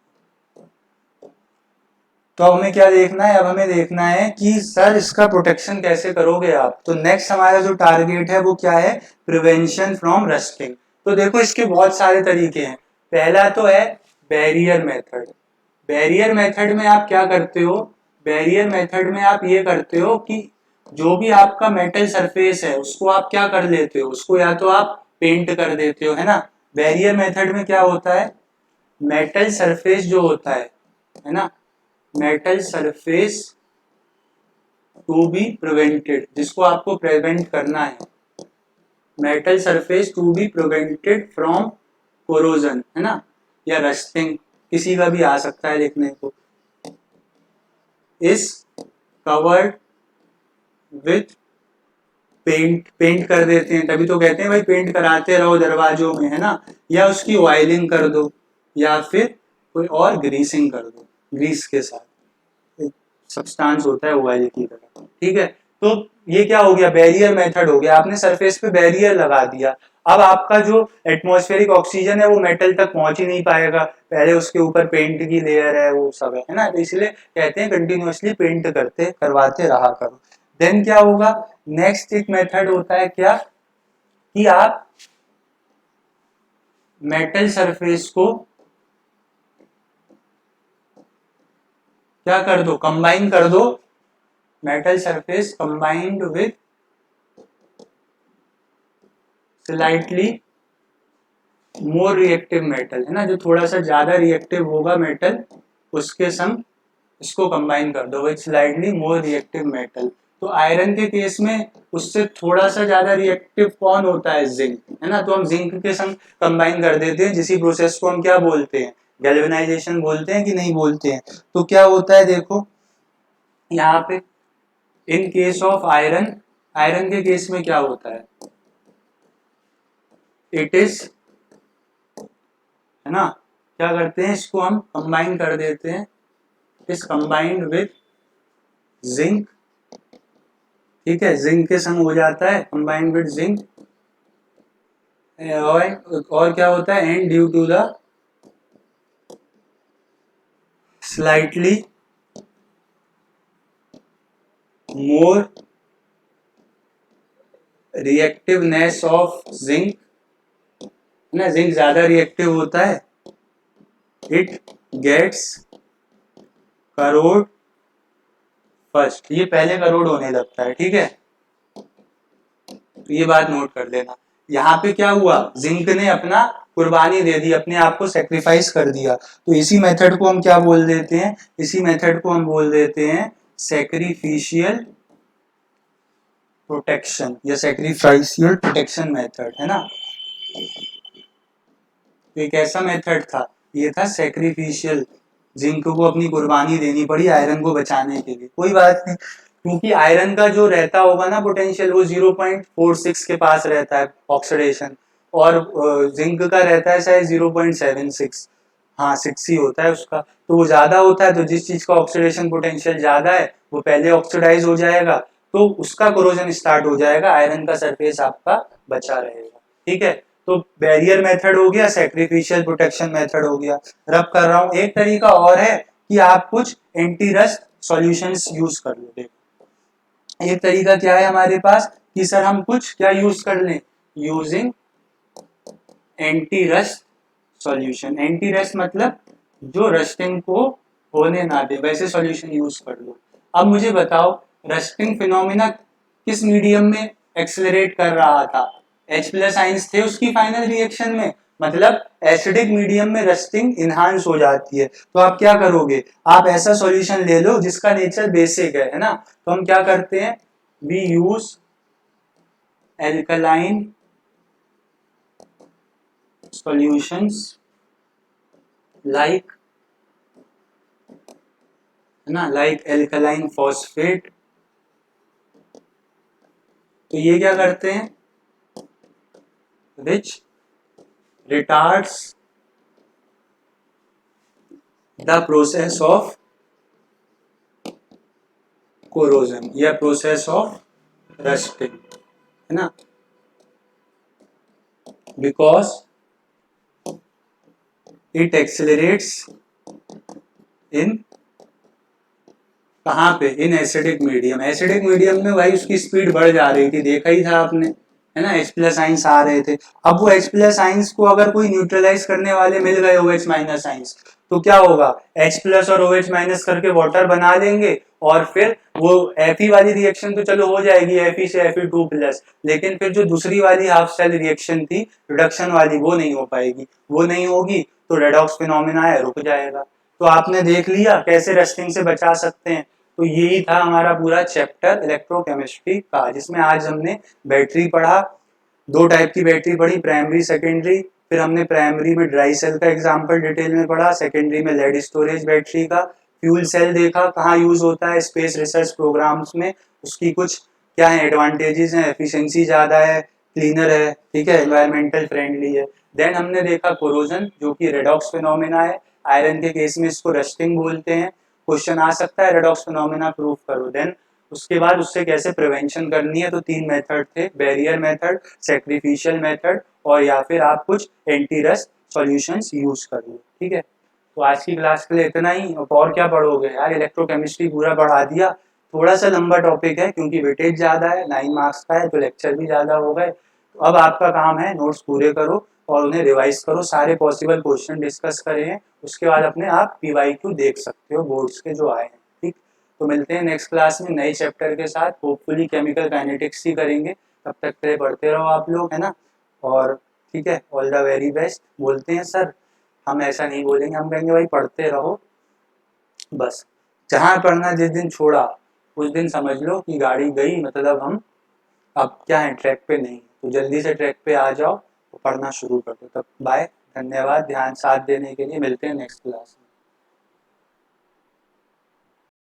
तो अब हमें क्या देखना है, अब हमें देखना है कि सर इसका प्रोटेक्शन कैसे करोगे आप। तो नेक्स्ट हमारा जो टारगेट है वो क्या है, प्रिवेंशन फ्रॉम रस्टिंग। तो देखो इसके बहुत सारे तरीके हैं। पहला तो है बैरियर मेथड। बैरियर मेथड में आप क्या करते हो, बैरियर मेथड में आप ये करते हो कि जो भी आपका मेटल सरफेस है उसको आप क्या कर लेते हो, उसको या तो आप पेंट कर देते हो, है ना। बैरियर मेथड में क्या होता है, मेटल सरफेस जो होता है ना, metal surface to be prevented, जिसको आपको प्रिवेंट करना है, metal surface to be prevented from corrosion, है ना, या रस्टिंग, किसी का भी आ सकता है लिखने को, is covered with paint. Paint कर देते हैं, तभी तो कहते हैं भाई पेंट कराते रहो दरवाजों में, है ना, या उसकी ऑयलिंग कर दो, या फिर कोई और ग्रीसिंग कर दो, ग्रीस के साथ सब्सटेंस होता है ऑयल की तरह, ठीक है। तो ये क्या हो गया, बैरियर मेथड हो गया, आपने सरफेस पे बैरियर लगा दिया। अब आपका जो एटमॉस्फेरिक ऑक्सीजन है वो मेटल तक पहुंच ही नहीं पाएगा, पहले उसके ऊपर पेंट की लेयर है, वो सब है ना, तो इसलिए कहते हैं कंटिन्यूअसली पेंट करते करवाते रहा करो। देन क्या होगा, नेक्स्ट एक मेथड होता है क्या, कि आप मेटल सरफेस को क्या कर दो, कंबाइन कर दो, metal surface combined with slightly more reactive metal, है ना, जो थोड़ा सा ज्यादा रिएक्टिव होगा मेटल, उसके संग इसको कंबाइन कर दो with slightly more reactive metal. तो आयरन के केस में उससे थोड़ा सा ज्यादा रिएक्टिव कौन होता है, जिंक, है ना, तो हम जिंक के संग कंबाइन कर देते हैं, जिसी प्रोसेस को हम क्या बोलते हैं, गैल्वेनाइजेशन बोलते हैं कि नहीं बोलते हैं। तो क्या होता है देखो यहाँ पे, in case of iron, iron के केस में क्या होता है, इट इज, है ना, क्या करते हैं, इसको हम कंबाइन कर देते हैं, इज कंबाइंड विथ जिंक, ठीक है, जिंक के संग हो जाता है कंबाइंड विथ जिंक, और क्या होता है, and due to the slightly more reactiveness of zinc, ना, जिंक ज्यादा रिएक्टिव होता है, इट गेट्स करोड फर्स्ट, ये पहले करोड होने लगता है, ठीक है। तो ये बात नोट कर लेना, यहाँ पे क्या हुआ, जिंक ने अपना कुर्बानी दे दी, अपने आप को सेक्रीफाइस कर दिया, तो इसी मेथड को हम क्या बोल देते हैं, इसी मेथड को हम बोल देते हैं सेक्रीफिशियल प्रोटेक्शन या सेक्रीफाइशियल प्रोटेक्शन मेथड, है ना। एक ऐसा मेथड था, ये था सेक्रीफिशियल, जिंक को अपनी कुर्बानी देनी पड़ी आयरन को बचाने के लिए, कोई बात नहीं, क्योंकि आयरन का जो रहता होगा ना पोटेंशियल, वो 0.46 के पास रहता है ऑक्सीडेशन, और जिंक का रहता है शायद 0.76, हाँ 6 ही होता है उसका, तो वो ज्यादा होता है, तो जिस चीज का ऑक्सीडेशन पोटेंशियल ज्यादा है वो पहले ऑक्सीडाइज हो जाएगा, तो उसका कोरोजन स्टार्ट हो जाएगा, आयरन का सरफेस आपका बचा रहेगा, ठीक है। तो बैरियर मेथड हो गया, सैक्रिफिशियल प्रोटेक्शन मेथड हो गया। रब कर रहा हूं, एक तरीका और है कि आप कुछ एंटी रस्ट सॉल्यूशंस यूज कर लो। देखो एक तरीका क्या है हमारे पास कि सर हम कुछ क्या यूज कर लें, using anti rust solution. Anti rust मतलब जो रस्टिंग को होने ना दे, वैसे सॉल्यूशन यूज कर लो। अब मुझे बताओ रस्टिंग फिनोमिना किस मीडियम में एक्सेलरेट कर रहा था, H+ आइंस थे उसकी फाइनल रिएक्शन में, मतलब एसिडिक मीडियम में रस्टिंग इनहांस हो जाती है। तो आप क्या करोगे, आप ऐसा सॉल्यूशन ले लो जिसका नेचर बेसिक है ना। तो हम क्या करते हैं, we use alkaline solutions like, है ना, लाइक एल्कलाइन फॉस्फेट। तो ये क्या करते हैं, which retards the process of corrosion या प्रोसेस ऑफ रस्टिंग, है ना, बिकॉज इट एक्सेलरेट्स इन, कहाँ पे, in acidic medium. Acidic medium में भाई उसकी स्पीड बढ़ जा रही थी, देखा ही था आपने, है ना, H प्लस आइंस आ रहे थे। अब वो H प्लस आइंस को अगर कोई न्यूट्रलाइज करने वाले मिल गए OH माइनस आइंस, तो क्या होगा, H प्लस और OH माइनस करके वाटर बना लेंगे, और फिर वो Fe वाली रिएक्शन तो चलो हो जाएगी, Fe से Fe2 प्लस, लेकिन फिर जो दूसरी वाली हाफ सेल रिएक्शन थी रिडक्शन वाली, वो नहीं हो पाएगी। वो नहीं होगी तो रेडॉक्स फिनोमेना है, रुक जाएगा। तो आपने देख लिया कैसे रस्टिंग से बचा सकते हैं। तो यही था हमारा पूरा चैप्टर इलेक्ट्रोकेमिस्ट्री का, जिसमें आज हमने बैटरी पढ़ा, दो टाइप की बैटरी पढ़ी, प्राइमरी सेकेंडरी। फिर हमने प्राइमरी में ड्राई सेल का एग्जांपल डिटेल में पढ़ा, सेकेंडरी में लेड स्टोरेज बैटरी का। फ्यूल सेल देखा कहाँ यूज होता है, स्पेस रिसर्च प्रोग्राम्स में, उसकी कुछ क्या है एडवांटेजेस हैं, एफिशिएंसी ज्यादा है, क्लीनर है, ठीक है, एनवायरमेंटल फ्रेंडली है। देन हमने देखा कोरोजन, जो कि रेडॉक्स फिनोमेना है, आयरन के केस में इसको रस्टिंग बोलते हैं। क्वेश्चन आ सकता है रेडॉक्स फिनोमेना प्रूव करो। देन उसके बाद उससे कैसे प्रिवेंशन करनी है, तो तीन मेथड थे, बैरियर मेथड, सैक्रिफिशियल मेथड, और या फिर आप कुछ एंटी रस्ट सॉल्यूशंस यूज कर लो, ठीक है। तो आज की क्लास के लिए इतना ही। और क्या पढ़ोगे यार, इलेक्ट्रोकेमिस्ट्री पूरा पढ़ा दिया। थोड़ा सा लंबा टॉपिक है क्योंकि वेटेज ज्यादा है, 9 मार्क्स का है, तो लेक्चर भी ज्यादा हो गए। तो अब आपका काम है नोट्स पूरे करो और उन्हें रिवाइज करो, सारे पॉसिबल क्वेश्चन डिस्कस करे हैं, उसके बाद अपने आप PYQ देख सकते हो बोर्ड्स के जो आए हैं, ठीक। तो मिलते हैं नेक्स्ट क्लास में नए चैप्टर के साथ, होपफुली केमिकल काइनेटिक्स ही करेंगे। तब तक के लिए पढ़ते रहो आप लोग, है ना, और ठीक है, ऑल द वेरी बेस्ट। बोलते हैं सर, हम ऐसा नहीं बोलेंगे, हम कहेंगे भाई पढ़ते रहो बस। जहाँ पढ़ना जिस दिन छोड़ा उस दिन समझ लो कि गाड़ी गई, मतलब हम अब क्या है, ट्रैक पे नहीं। तो जल्दी से ट्रैक पे आ जाओ, तो पढ़ना शुरू कर दो। तब बाय, धन्यवाद ध्यान साथ देने के लिए, मिलते हैं नेक्स्ट क्लास में।